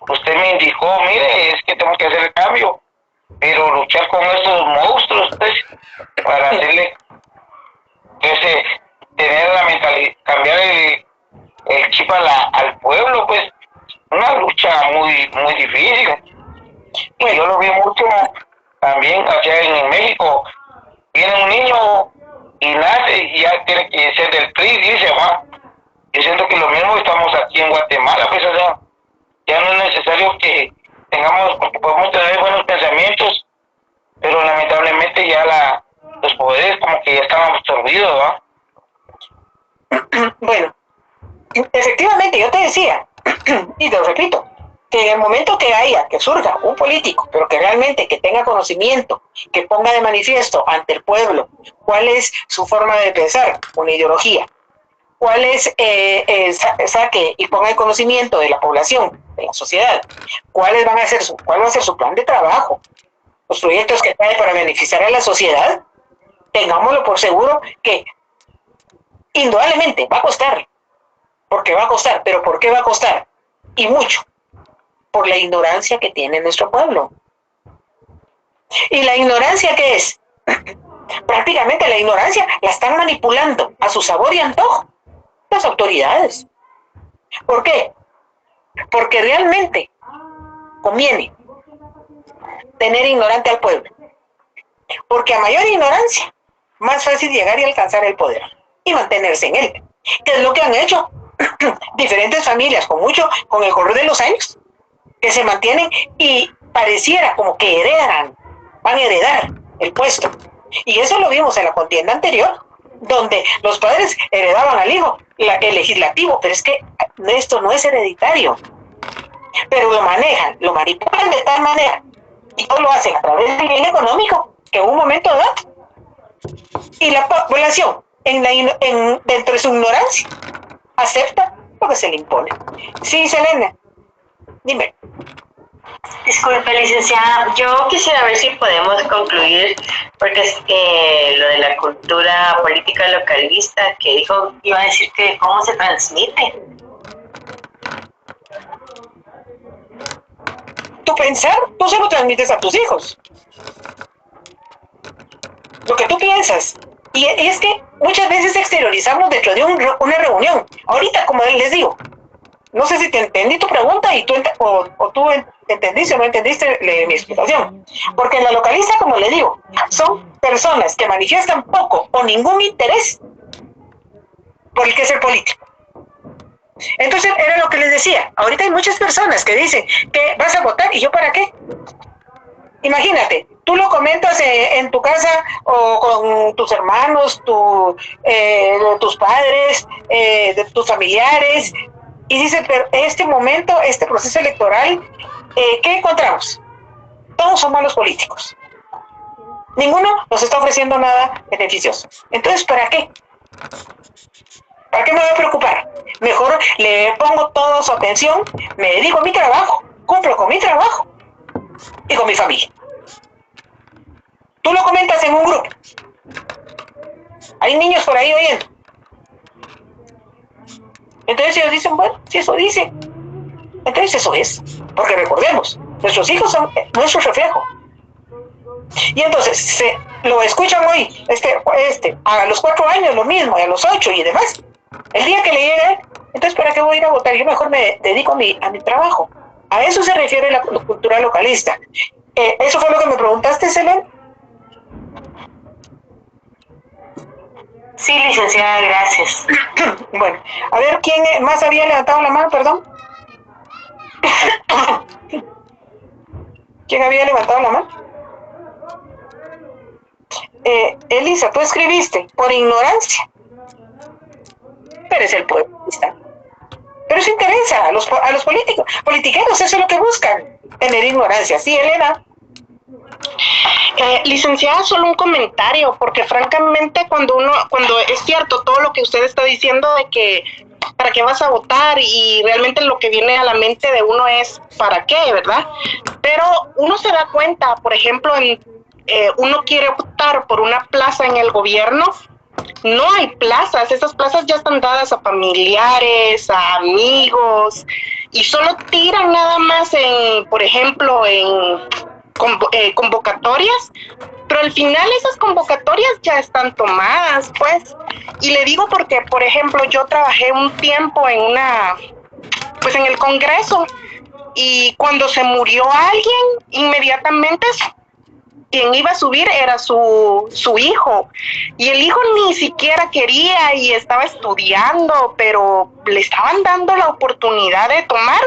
usted me indicó, mire, es que tenemos que hacer el cambio, pero luchar con estos monstruos, pues, para hacerle, entonces, tener la mentalidad, cambiar el chip al pueblo, pues, una lucha muy muy difícil. Y yo lo vi mucho también allá en México. Viene un niño y nace y ya tiene que ser del PRI, dice, yo siento que lo mismo estamos aquí en Guatemala, pues, o sea, ya no es necesario que tengamos, porque podemos tener buenos pensamientos, pero lamentablemente ya los poderes como que ya están absorbidos, ¿va? Bueno, efectivamente, yo te decía, y te lo repito, que en el momento que surja un político, pero que realmente que tenga conocimiento, que ponga de manifiesto ante el pueblo cuál es su forma de pensar, una ideología, cuál es, saque y ponga el conocimiento de la población, de la sociedad, cuál va a ser su plan de trabajo, los proyectos que trae para beneficiar a la sociedad, tengámoslo por seguro que indudablemente va a costar, porque va a costar, pero ¿por qué va a costar? Y mucho, por la ignorancia que tiene nuestro pueblo. ¿Y la ignorancia qué es? Prácticamente la ignorancia la están manipulando a su sabor y antojo las autoridades. ¿Por qué? Porque realmente conviene tener ignorante al pueblo. Porque a mayor ignorancia, más fácil llegar y alcanzar el poder y mantenerse en él. ¿Qué es lo que han hecho diferentes familias con el correr de los años? Que se mantienen y pareciera como que van a heredar el puesto. Y eso lo vimos en la contienda anterior, donde los padres heredaban al hijo el legislativo, pero es que esto no es hereditario. Pero lo manejan, lo manipulan de tal manera, y todo lo hacen a través del bien económico, que en un momento dado, y la población, dentro de su ignorancia, acepta lo que se le impone. Sí, Selena, dime. Disculpe, licenciada, yo quisiera ver si podemos concluir, porque es lo de la cultura política localista que dijo, iba a decir que cómo se transmite. Tu pensar, tú se lo transmites a tus hijos. Lo que tú piensas. Y es que muchas veces exteriorizamos dentro de una reunión. Ahorita, como les digo, no sé si te entendí tu pregunta y tú entendiste o no entendiste mi explicación. Porque en la localista, como le digo, son personas que manifiestan poco o ningún interés por el que es el político. Entonces, era lo que les decía. Ahorita hay muchas personas que dicen que vas a votar y yo ¿para qué? Imagínate, tú lo comentas en tu casa o con tus hermanos, tus padres, de tus familiares, y dices, pero este momento, este proceso electoral, ¿qué encontramos? Todos son malos políticos. Ninguno nos está ofreciendo nada beneficioso. Entonces, ¿para qué? ¿Para qué me voy a preocupar? Mejor le pongo toda su atención, me dedico a mi trabajo, cumplo con mi trabajo y con mi familia. Tú lo comentas en un grupo. Hay niños por ahí oyendo. Entonces ellos dicen, bueno, si eso dice, entonces eso es. Porque recordemos, nuestros hijos son nuestro reflejo. Y entonces lo escuchan hoy, a los 4 años lo mismo, y a los 8 y demás. El día que le llegue, entonces ¿para qué voy a ir a votar? Yo mejor me dedico a mi trabajo. A eso se refiere la cultura localista. ¿Eso fue lo que me preguntaste, Selena? Sí, licenciada, gracias. Bueno, a ver, ¿quién más había levantado la mano? Perdón. ¿Quién había levantado la mano? Elisa, tú escribiste por ignorancia. Pero es el pueblo. Pero eso interesa a los políticos. Politiqueros, eso es lo que buscan. Tener ignorancia. Sí, Elena. Licenciada, solo un comentario, porque francamente cuando es cierto todo lo que usted está diciendo de que para qué vas a votar y realmente lo que viene a la mente de uno es para qué, ¿verdad? Pero uno se da cuenta, por ejemplo, uno quiere optar por una plaza en el gobierno, no hay plazas, esas plazas ya están dadas a familiares, a amigos, y solo tiran nada más por ejemplo, en convocatorias, pero al final esas convocatorias ya están tomadas, pues, y le digo porque, por ejemplo, yo trabajé un tiempo en el Congreso, y cuando se murió alguien, inmediatamente quien iba a subir era su hijo, y el hijo ni siquiera quería y estaba estudiando, pero le estaban dando la oportunidad de tomar,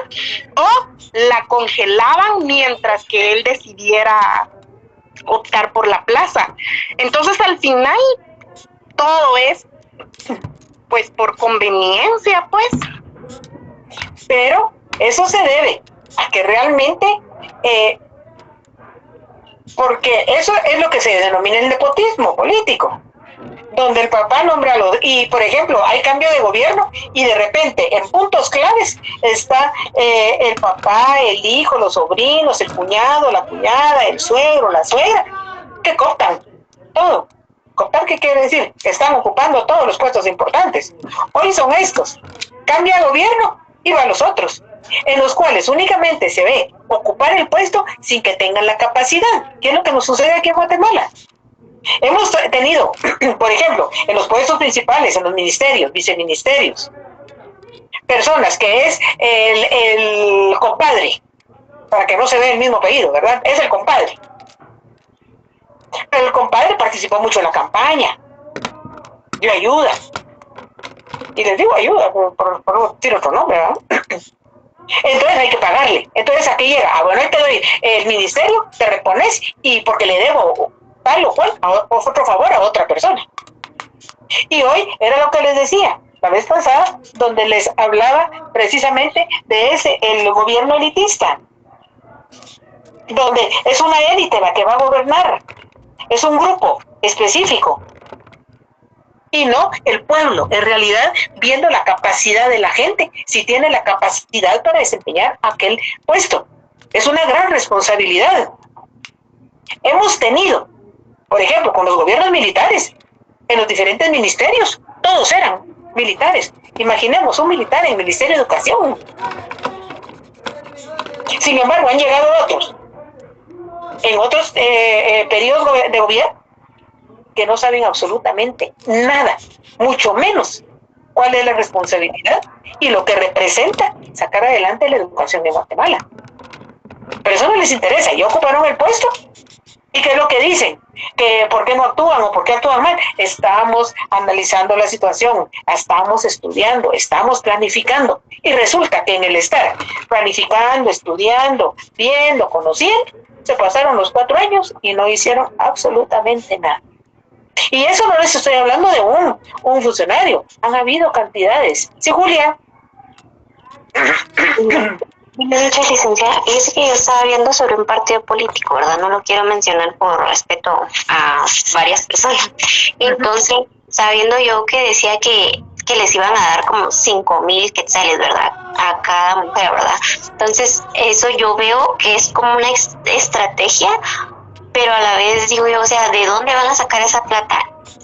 o la congelaban mientras que él decidiera optar por la plaza. Entonces al final todo es pues por conveniencia, pues. Pero eso se debe a que realmente porque eso es lo que se denomina el nepotismo político, donde el papá nombra a los... Y, por ejemplo, hay cambio de gobierno y de repente, en puntos claves, está el papá, el hijo, los sobrinos, el cuñado, la cuñada, el suegro, la suegra, que cooptan todo. ¿Cooptar qué quiere decir? Que están ocupando todos los puestos importantes. Hoy son estos. Cambia de gobierno y van los otros, en los cuales únicamente se ve ocupar el puesto sin que tengan la capacidad. ¿Qué es lo que nos sucede aquí en Guatemala? Hemos tenido, por ejemplo, en los puestos principales, en los ministerios, viceministerios, personas que es el compadre, para que no se vea el mismo apellido, ¿verdad? Es el compadre. Pero el compadre participó mucho en la campaña, dio ayuda. Y les digo ayuda, por no decir otro nombre, ¿verdad? Entonces hay que pagarle. Entonces aquí llega, bueno, ahí te doy el ministerio, te repones y porque le debo tal o cual otro favor a otra persona. Y hoy era lo que les decía la vez pasada, donde les hablaba precisamente de el gobierno elitista, donde es una élite la que va a gobernar, es un grupo específico y no el pueblo, en realidad viendo la capacidad de la gente, si tiene la capacidad para desempeñar aquel puesto. Es una gran responsabilidad. Hemos tenido, por ejemplo, con los gobiernos militares, en los diferentes ministerios, todos eran militares. Imaginemos un militar en el Ministerio de Educación. Sin embargo, han llegado otros, en otros periodos de gobierno, que no saben absolutamente nada, mucho menos cuál es la responsabilidad y lo que representa sacar adelante la educación de Guatemala. Pero eso no les interesa, ya ocuparon el puesto. ¿Y qué es lo que dicen? Que por qué no actúan o por qué actúan mal. Estamos analizando la situación, estamos estudiando, estamos planificando. Y resulta que en el estar planificando, estudiando, viendo, conociendo, se pasaron los 4 años y no hicieron absolutamente nada. Y eso no les estoy hablando de un funcionario. Han habido cantidades. Sí, Julia. Muchas licenciada, es que yo estaba viendo sobre un partido político, ¿verdad? No lo quiero mencionar por respeto a varias personas. Entonces, sabiendo yo que decía que les iban a dar como 5,000 quetzales, ¿verdad? A cada mujer, ¿verdad? Entonces, eso yo veo que es como una estrategia, pero a la vez digo yo, o sea, ¿de dónde van a sacar esa plata?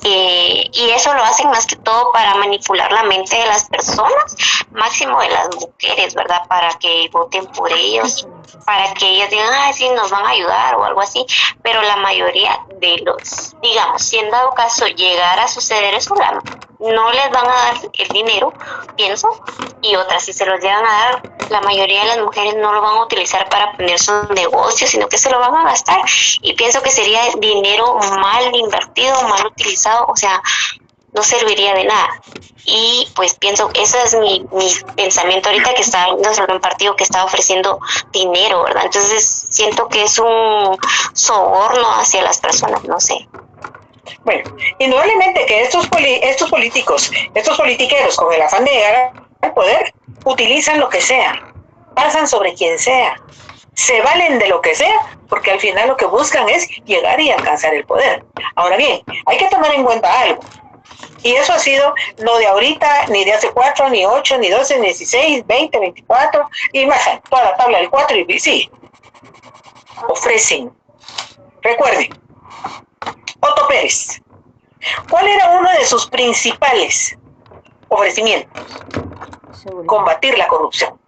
Y eso lo hacen más que todo para manipular la mente de las personas, máximo de las mujeres, ¿verdad? Para que voten por ellos, para que ellas digan, ay, sí, nos van a ayudar o algo así. Pero la mayoría de los, digamos, si en dado caso llegara a suceder eso, no les van a dar el dinero, pienso, y otras, si se los llegan a dar, la mayoría de las mujeres no lo van a utilizar para poner su negocio, sino que se lo van a gastar. Y pienso que sería dinero mal invertido, mal utilizado, o sea, no serviría de nada. Y pues pienso, ese es mi pensamiento ahorita, que está viendo sobre un partido que está ofreciendo dinero, ¿verdad? Entonces siento que es un soborno hacia las personas, no sé. Bueno, indudablemente que estos políticos, estos politiqueros, con el afán de llegar al poder, utilizan lo que sea, pasan sobre quien sea, se valen de lo que sea, porque al final lo que buscan es llegar y alcanzar el poder. Ahora bien, hay que tomar en cuenta algo, y eso ha sido no de ahorita, ni de hace 4, ni 8, ni 12, ni 16, 20, 24, y más, toda la tabla del 4, y sí, ofrecen. Recuerden, Otto Pérez, ¿cuál era uno de sus principales ofrecimientos? Combatir la corrupción.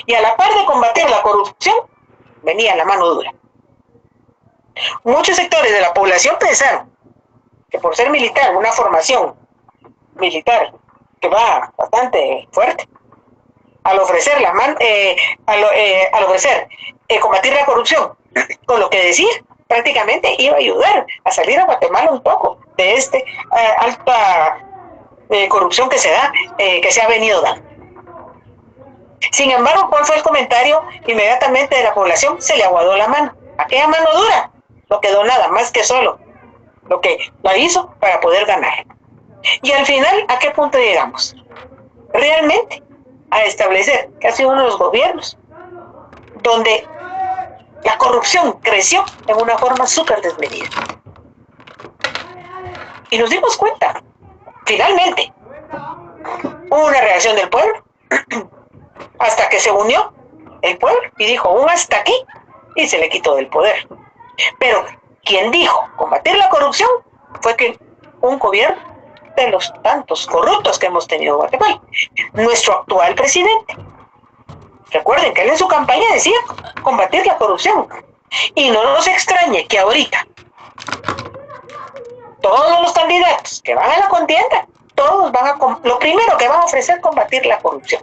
Y a la par de combatir la corrupción, venía la mano dura. Muchos sectores de la población pensaron que por ser militar, una formación militar que va bastante fuerte, al ofrecer combatir la corrupción, con lo que decía, prácticamente iba a ayudar a salir a Guatemala un poco de este alta corrupción que se da, que se ha venido dando. Sin embargo, ¿cuál fue el comentario inmediatamente de la población? Se le aguadó la mano. Aquella mano dura no quedó nada más que solo lo que la hizo para poder ganar. Y al final, ¿a qué punto llegamos? Realmente a establecer que ha sido uno de los gobiernos donde la corrupción creció en una forma súper desmedida. Y nos dimos cuenta, finalmente, hubo una reacción del pueblo, hasta que se unió el pueblo y dijo un hasta aquí, y se le quitó del poder. Pero quien dijo combatir la corrupción fue que un gobierno de los tantos corruptos que hemos tenido en Guatemala, nuestro actual presidente. Recuerden que él en su campaña decía combatir la corrupción. Y no nos extrañe que ahorita todos los candidatos que van a la contienda, todos van a lo primero que van a ofrecer es combatir la corrupción.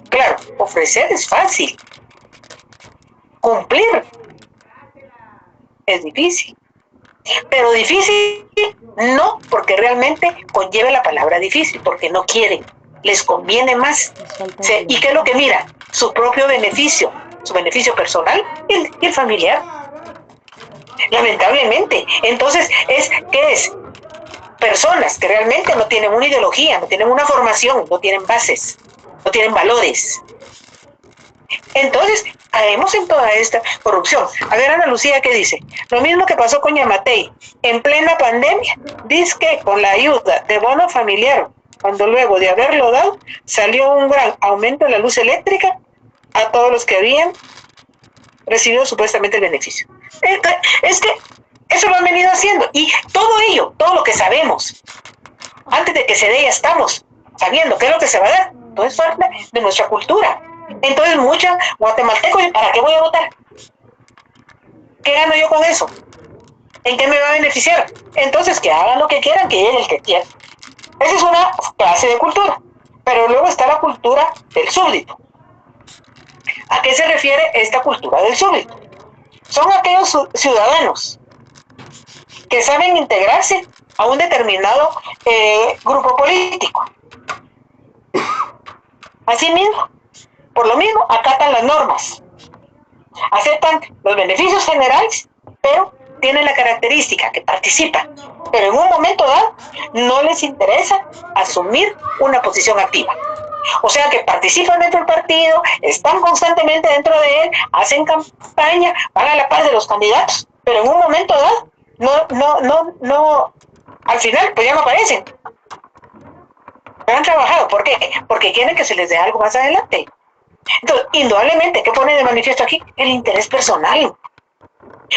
Claro, ofrecer es fácil. Cumplir es difícil. Pero difícil no porque realmente conlleve la palabra difícil, porque no quieren, les conviene más. ¿Y qué es lo que mira? Su propio beneficio, su beneficio personal y el familiar. Lamentablemente. Entonces, ¿qué es? Personas que realmente no tienen una ideología, no tienen una formación, no tienen bases, no tienen valores. Entonces, caemos en toda esta corrupción. A ver, Ana Lucía, ¿qué dice? Lo mismo que pasó con Yamatei. En plena pandemia, dice que con la ayuda de bono familiar, cuando luego de haberlo dado, salió un gran aumento en la luz eléctrica a todos los que habían recibido supuestamente el beneficio. Es que eso lo han venido haciendo. Y todo ello, todo lo que sabemos, antes de que se dé, ya estamos sabiendo qué es lo que se va a dar. Todo es parte de nuestra cultura. Entonces, muchos guatemaltecos, ¿para qué voy a votar? ¿Qué gano yo con eso? ¿En qué me va a beneficiar? Entonces, que hagan lo que quieran, que llegue el que quiera. Esa es una clase de cultura. Pero luego está la cultura del súbdito. ¿A qué se refiere esta cultura del súbdito? Son aquellos ciudadanos que saben integrarse a un determinado grupo político. Asimismo, por lo mismo, acatan las normas, aceptan los beneficios generales, pero tienen la característica que participan, pero en un momento dado no les interesa asumir una posición activa. O sea que participan dentro del partido, están constantemente dentro de él, hacen campaña, van a la par de los candidatos, pero en un momento dado no, al final pues ya no aparecen. Pero han trabajado, ¿por qué? Porque quieren que se les dé algo más adelante. Entonces, indudablemente, ¿qué pone de manifiesto aquí? El interés personal.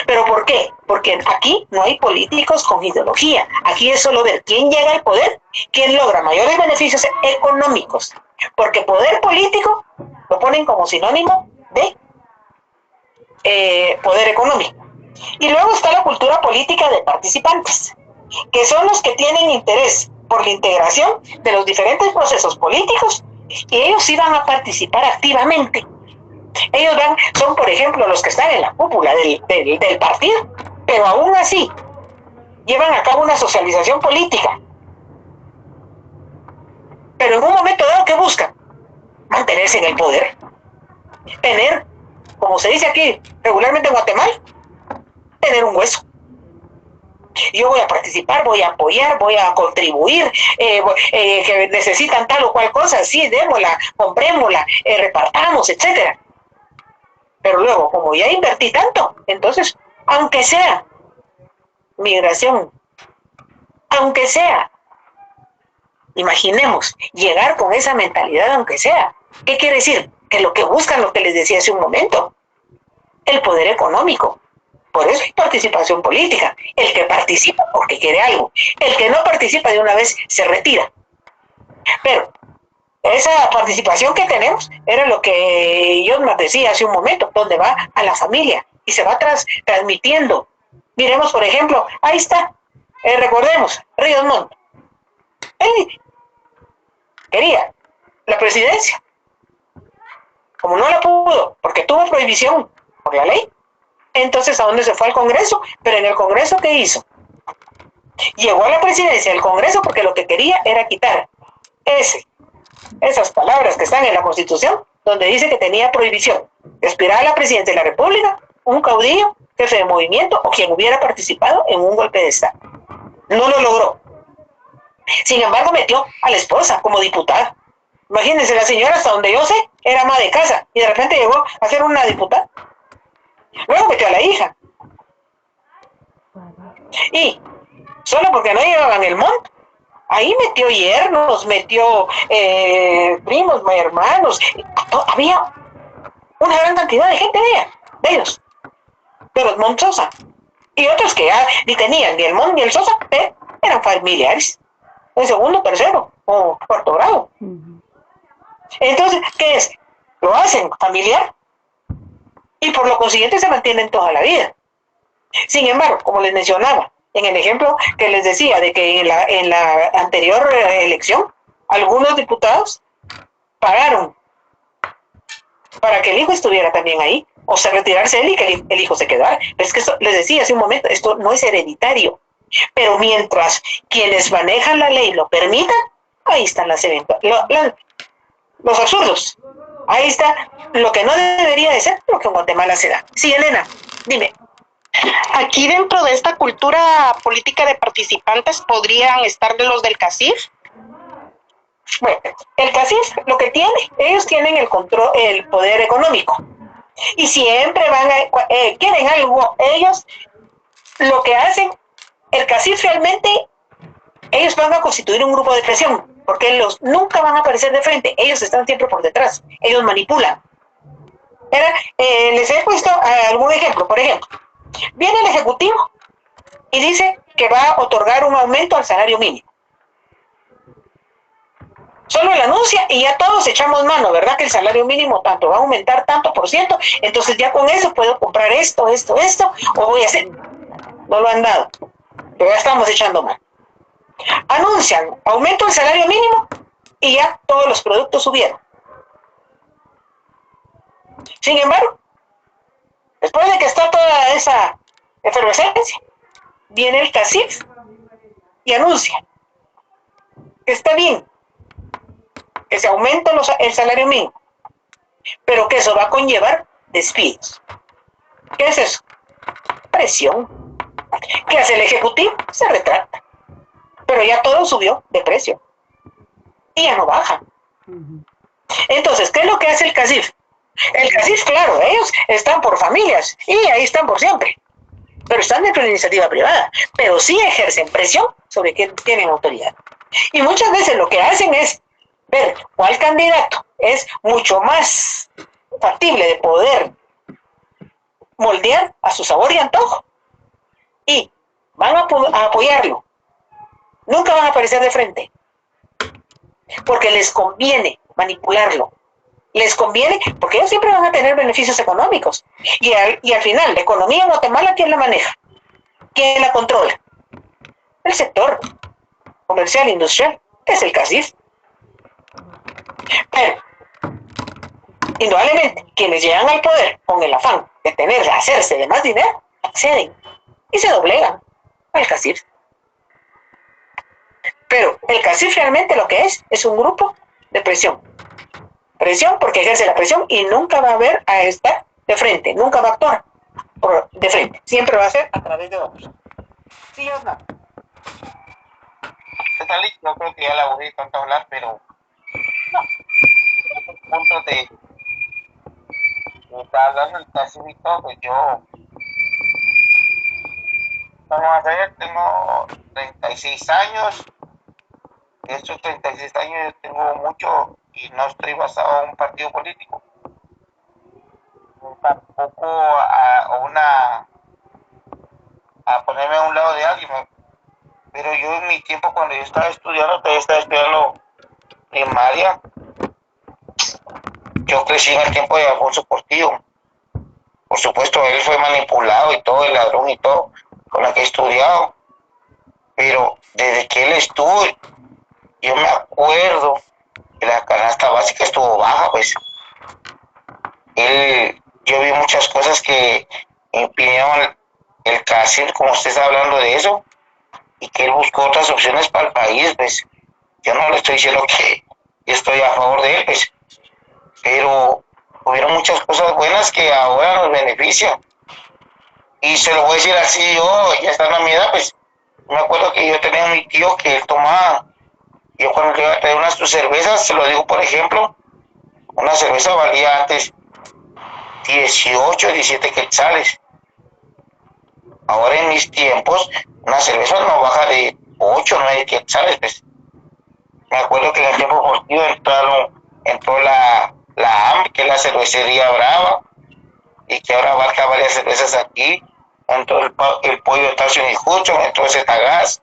¿Pero por qué? Porque aquí no hay políticos con ideología. Aquí es solo ver quién llega al poder, quién logra mayores beneficios económicos. Porque poder político lo ponen como sinónimo de poder económico. Y luego está la cultura política de participantes, que son los que tienen interés por la integración de los diferentes procesos políticos y ellos sí van a participar activamente. Ellos son, por ejemplo, los que están en la cúpula del partido, pero aún así llevan a cabo una socialización política. Pero en un momento dado, ¿qué buscan? Mantenerse en el poder. Tener, como se dice aquí regularmente en Guatemala, tener un hueso. Yo voy a participar, voy a apoyar, voy a contribuir, que necesitan tal o cual cosa, sí, démosla, comprémosla, repartamos, etcétera. Pero luego, como ya invertí tanto, entonces, aunque sea migración, aunque sea, imaginemos, llegar con esa mentalidad, aunque sea, ¿qué quiere decir? Que lo que buscan, lo que les decía hace un momento, el poder económico. Por eso hay participación política. El que participa porque quiere algo. El que no participa de una vez se retira. Pero esa participación que tenemos era lo que yo nos decía hace un momento, donde va a la familia y se va transmitiendo. Miremos, por ejemplo, ahí está, recordemos, Ríos Montt. Él quería la presidencia. Como no la pudo, porque tuvo prohibición por la ley, entonces, ¿a dónde se fue? Al Congreso. Pero en el Congreso, ¿qué hizo? Llegó a la presidencia del Congreso porque lo que quería era quitar esas palabras que están en la Constitución, donde dice que tenía prohibición de aspirar a la presidencia de la República, un caudillo, jefe de movimiento o quien hubiera participado en un golpe de Estado. No lo logró. Sin embargo, metió a la esposa como diputada. Imagínense, la señora, hasta donde yo sé, era ama de casa y de repente llegó a ser una diputada. Luego metió a la hija. Y solo porque no llevaban el monto, ahí metió yernos, metió primos, hermanos. Había una gran cantidad de gente de ellos. De los Montt Sosa. Y otros que ya ni tenían ni el Montt ni el Sosa, eran familiares. En segundo, tercero o cuarto grado. Entonces, ¿qué es? Lo hacen familiar. Y por lo consiguiente se mantienen toda la vida. Sin embargo, como les mencionaba, en el ejemplo que les decía de que en la anterior elección, algunos diputados pagaron para que el hijo estuviera también ahí, o sea, retirarse él y que el hijo se quedara. Pero es que esto, les decía hace un momento, esto no es hereditario. Pero mientras quienes manejan la ley lo permitan, ahí están los absurdos. Ahí está lo que no debería de ser, lo que en Guatemala se da. Sí, Elena, dime. Aquí dentro de esta cultura política de participantes podrían estar los del CACIF. Bueno, el CACIF lo que tiene, ellos tienen el control, el poder económico. Y siempre van a, quieren algo, ellos lo que hacen, el CACIF realmente, ellos van a constituir un grupo de presión, porque ellos nunca van a aparecer de frente, ellos están siempre por detrás, ellos manipulan. Les he puesto algún ejemplo, por ejemplo, viene el Ejecutivo y dice que va a otorgar un aumento al salario mínimo. Solo el anuncia y ya todos echamos mano, ¿verdad? Que el salario mínimo tanto va a aumentar tanto por ciento, entonces ya con eso puedo comprar esto, o voy a hacer. No lo han dado, pero ya estamos echando mano. Anuncian aumento del salario mínimo y ya todos los productos subieron. Sin embargo, después de que está toda esa efervescencia, viene el CACIF y anuncia que está bien que se aumente el salario mínimo, pero que eso va a conllevar despidos. ¿Qué es eso? Presión. ¿Qué hace el Ejecutivo? Se retracta. Pero ya todo subió de precio. Y ya no baja. Entonces, ¿qué es lo que hace el CACIF? El CACIF, claro, ellos están por familias y ahí están por siempre. Pero están dentro de la iniciativa privada. Pero sí ejercen presión sobre quien tienen autoridad. Y muchas veces lo que hacen es ver cuál candidato es mucho más factible de poder moldear a su sabor y antojo. Y van a apoyarlo. Nunca van a aparecer de frente. Porque les conviene manipularlo. Les conviene, porque ellos siempre van a tener beneficios económicos. Y al final, la economía en Guatemala, ¿quién la maneja? ¿Quién la controla? El sector comercial, industrial, es el CACIF. Pero, indudablemente, quienes llegan al poder con el afán de hacerse de más dinero, acceden y se doblegan al CACIF. Pero el CACIF realmente lo que es un grupo de presión. Presión porque ejerce la presión y nunca va a estar de frente, nunca va a actuar de frente. Siempre va a ser a través de otros. ¿Sí o no? Yo creo que ya la aburrí tanto hablar, pero no. Puntos de estar hablando del CACIF y todo, pues yo, vamos a ver, tengo 36 años. De estos 36 años yo tengo mucho y no estoy basado en un partido político. Tampoco a ponerme a un lado de alguien. Pero yo en mi tiempo, cuando yo estaba estudiando primaria, yo crecí en el tiempo de Alfonso Portillo. Por supuesto, él fue manipulado y todo, el ladrón y todo, con el que he estudiado. Pero desde que él estuvo, yo me acuerdo que la canasta básica estuvo baja, pues. Yo vi muchas cosas que impidieron el CACIF, como usted está hablando de eso, y que él buscó otras opciones para el país, pues. Yo no le estoy diciendo que estoy a favor de él, pues. Pero hubieron muchas cosas buenas que ahora nos benefician. Y se lo voy a decir así, yo ya estando a mi edad, pues. Me acuerdo que yo tenía a mi tío que él tomaba. Yo cuando le iba a traer unas cervezas, se lo digo por ejemplo, una cerveza valía antes 18, 17 quetzales. Ahora en mis tiempos, una cerveza no baja de 8, 9 quetzales. Pues. Me acuerdo que en el tiempo deportivo entró la AM, que es la cervecería Brava, y que ahora abarca varias cervezas aquí. Entró el pollo de Tacio y Jucho, entró Zetagas.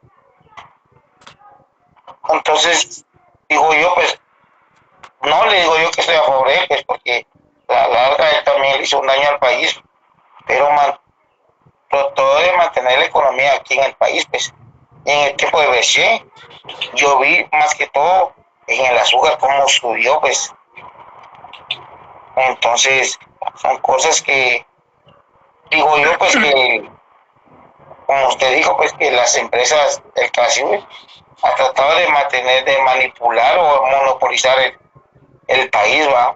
Entonces, digo yo, pues, no le digo yo que estoy a favor de él, pues, porque a la larga él también le hizo un daño al país, pero trató de mantener la economía aquí en el país, pues. Y en el tiempo de Bechet, yo vi más que todo en el azúcar cómo subió, pues. Entonces, son cosas que, digo yo, pues, que, como usted dijo, pues, que las empresas, el CACIF, ha tratado de manipular o monopolizar el país, ¿va?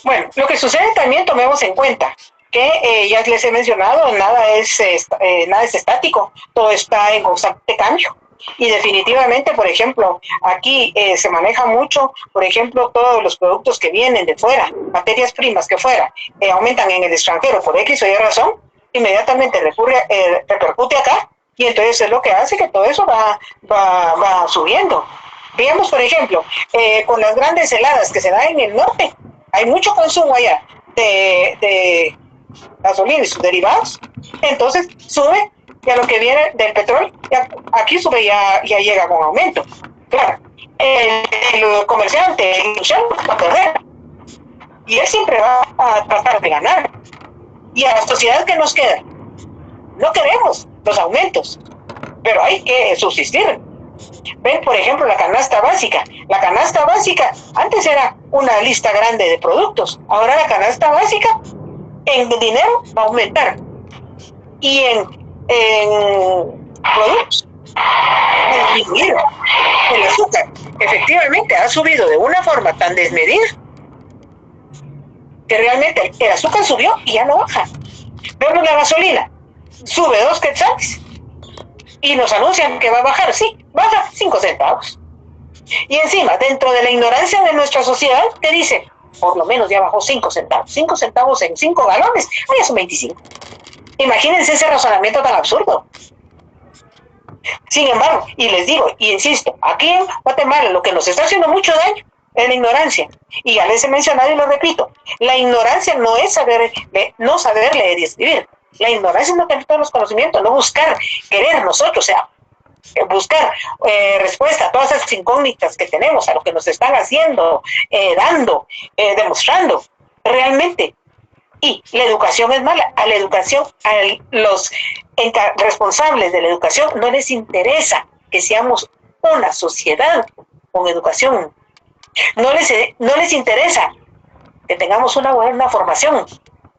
Bueno, lo que sucede también, tomemos en cuenta que ya les he mencionado, nada es estático, todo está en constante cambio. Y definitivamente, por ejemplo, aquí se maneja mucho, por ejemplo, todos los productos que vienen de fuera, materias primas que fuera, aumentan en el extranjero por X o Y razón, inmediatamente repercute acá, y entonces es lo que hace que todo eso va subiendo. Veamos, por ejemplo, con las grandes heladas que se dan en el norte, hay mucho consumo allá de gasolina y sus derivados, entonces sube, y a lo que viene del petróleo, aquí sube ya llega con aumento. Claro, el comerciante, el industrial, va a perder, y él siempre va a tratar de ganar. Y a la sociedad que nos queda, no queremos los aumentos, pero hay que subsistir. Ven, por ejemplo, la canasta básica. La canasta básica antes era una lista grande de productos. Ahora la canasta básica en dinero va a aumentar. Y en productos ha disminuido. El azúcar efectivamente ha subido de una forma tan desmedida que realmente el azúcar subió y ya no baja. Vemos la gasolina, sube 2 quetzales y nos anuncian que va a bajar, sí, baja 5 centavos. Y encima, dentro de la ignorancia de nuestra sociedad, te dice, por lo menos ya bajó 5 centavos. 5 centavos en 5 galones, ya son 25. Imagínense ese razonamiento tan absurdo. Sin embargo, y les digo, y insisto, aquí en Guatemala lo que nos está haciendo mucho daño es la ignorancia. Y ya les he mencionado y lo repito, la ignorancia no es no saber leer y escribir. La ignorancia es no tener todos los conocimientos, no buscar, querer nosotros, o sea, buscar respuesta a todas esas incógnitas que tenemos, a lo que nos están haciendo, dando, demostrando realmente. Y la educación es mala. A la educación, a los responsables de la educación no les interesa que seamos una sociedad con educación. No les interesa que tengamos una buena formación.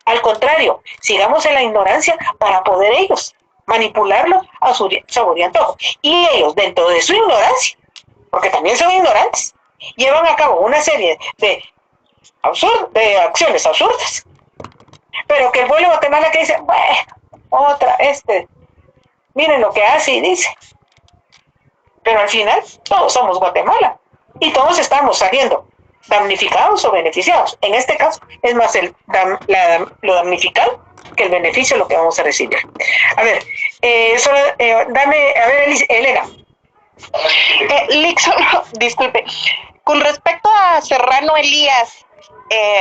Al contrario, sigamos en la ignorancia para poder ellos manipularlo a su sabor y antojo. Y ellos, dentro de su ignorancia, porque también son ignorantes, llevan a cabo una serie de acciones absurdas. Pero que el pueblo de Guatemala que dice, bueno, miren lo que hace y dice. Pero al final, todos somos Guatemala. Y todos estamos saliendo damnificados o beneficiados. En este caso, es más lo damnificado que el beneficio lo que vamos a recibir. A ver, Elena. Lixon, disculpe. Con respecto a Serrano Elías,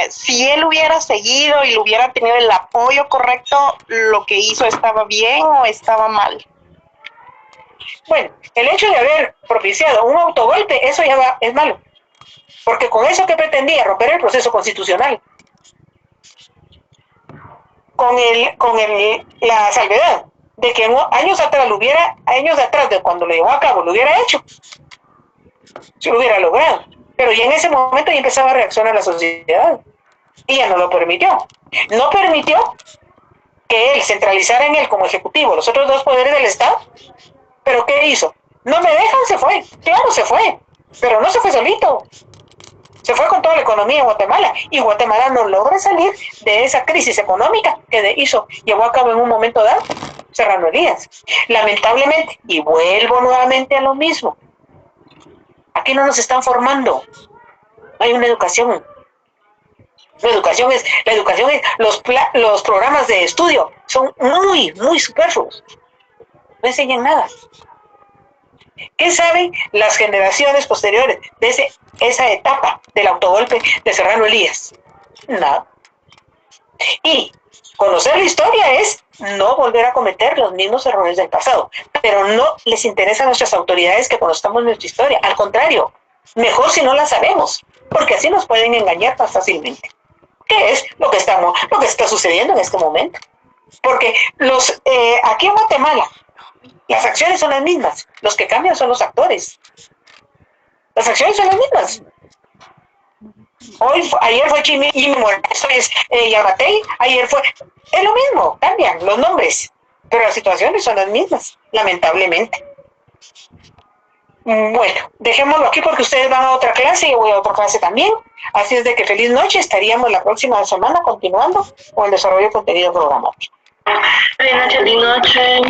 si él hubiera seguido y le hubiera tenido el apoyo correcto, ¿lo que hizo estaba bien o estaba mal? Bueno, el hecho de haber propiciado un autogolpe, eso ya es malo. Porque con eso que pretendía romper el proceso constitucional, con la salvedad de que años atrás de cuando lo llevó a cabo, lo hubiera hecho, se lo hubiera logrado. Pero ya en ese momento ya empezaba a reaccionar la sociedad y ya no lo permitió. No permitió que él centralizara en él como ejecutivo los otros 2 poderes del Estado. ¿Pero qué hizo? No me dejan, se fue. Claro, se fue. Pero no se fue solito. Se fue con toda la economía de Guatemala. Y Guatemala no logra salir de esa crisis económica que llevó a cabo en un momento dado Serrano Elías. Lamentablemente, y vuelvo nuevamente a lo mismo, aquí no nos están formando. No hay una educación. La educación es los programas de estudio son muy, muy superfluos. No enseñan nada. ¿Qué saben las generaciones posteriores de esa etapa del autogolpe de Serrano Elías? Nada. Y conocer la historia es no volver a cometer los mismos errores del pasado. Pero no les interesa a nuestras autoridades que conozcamos nuestra historia. Al contrario, mejor si no la sabemos, porque así nos pueden engañar más fácilmente. ¿Qué es lo que está sucediendo en este momento? Porque aquí en Guatemala, las acciones son las mismas. Los que cambian son los actores. Las acciones son las mismas. Ayer fue Jimmy Morales, hoy es Yamatei, es lo mismo, cambian los nombres, pero las situaciones son las mismas, lamentablemente. Bueno, dejémoslo aquí porque ustedes van a otra clase y yo voy a otra clase también. Así es de que feliz noche, estaríamos la próxima semana continuando con el desarrollo de contenido programático. Feliz noche.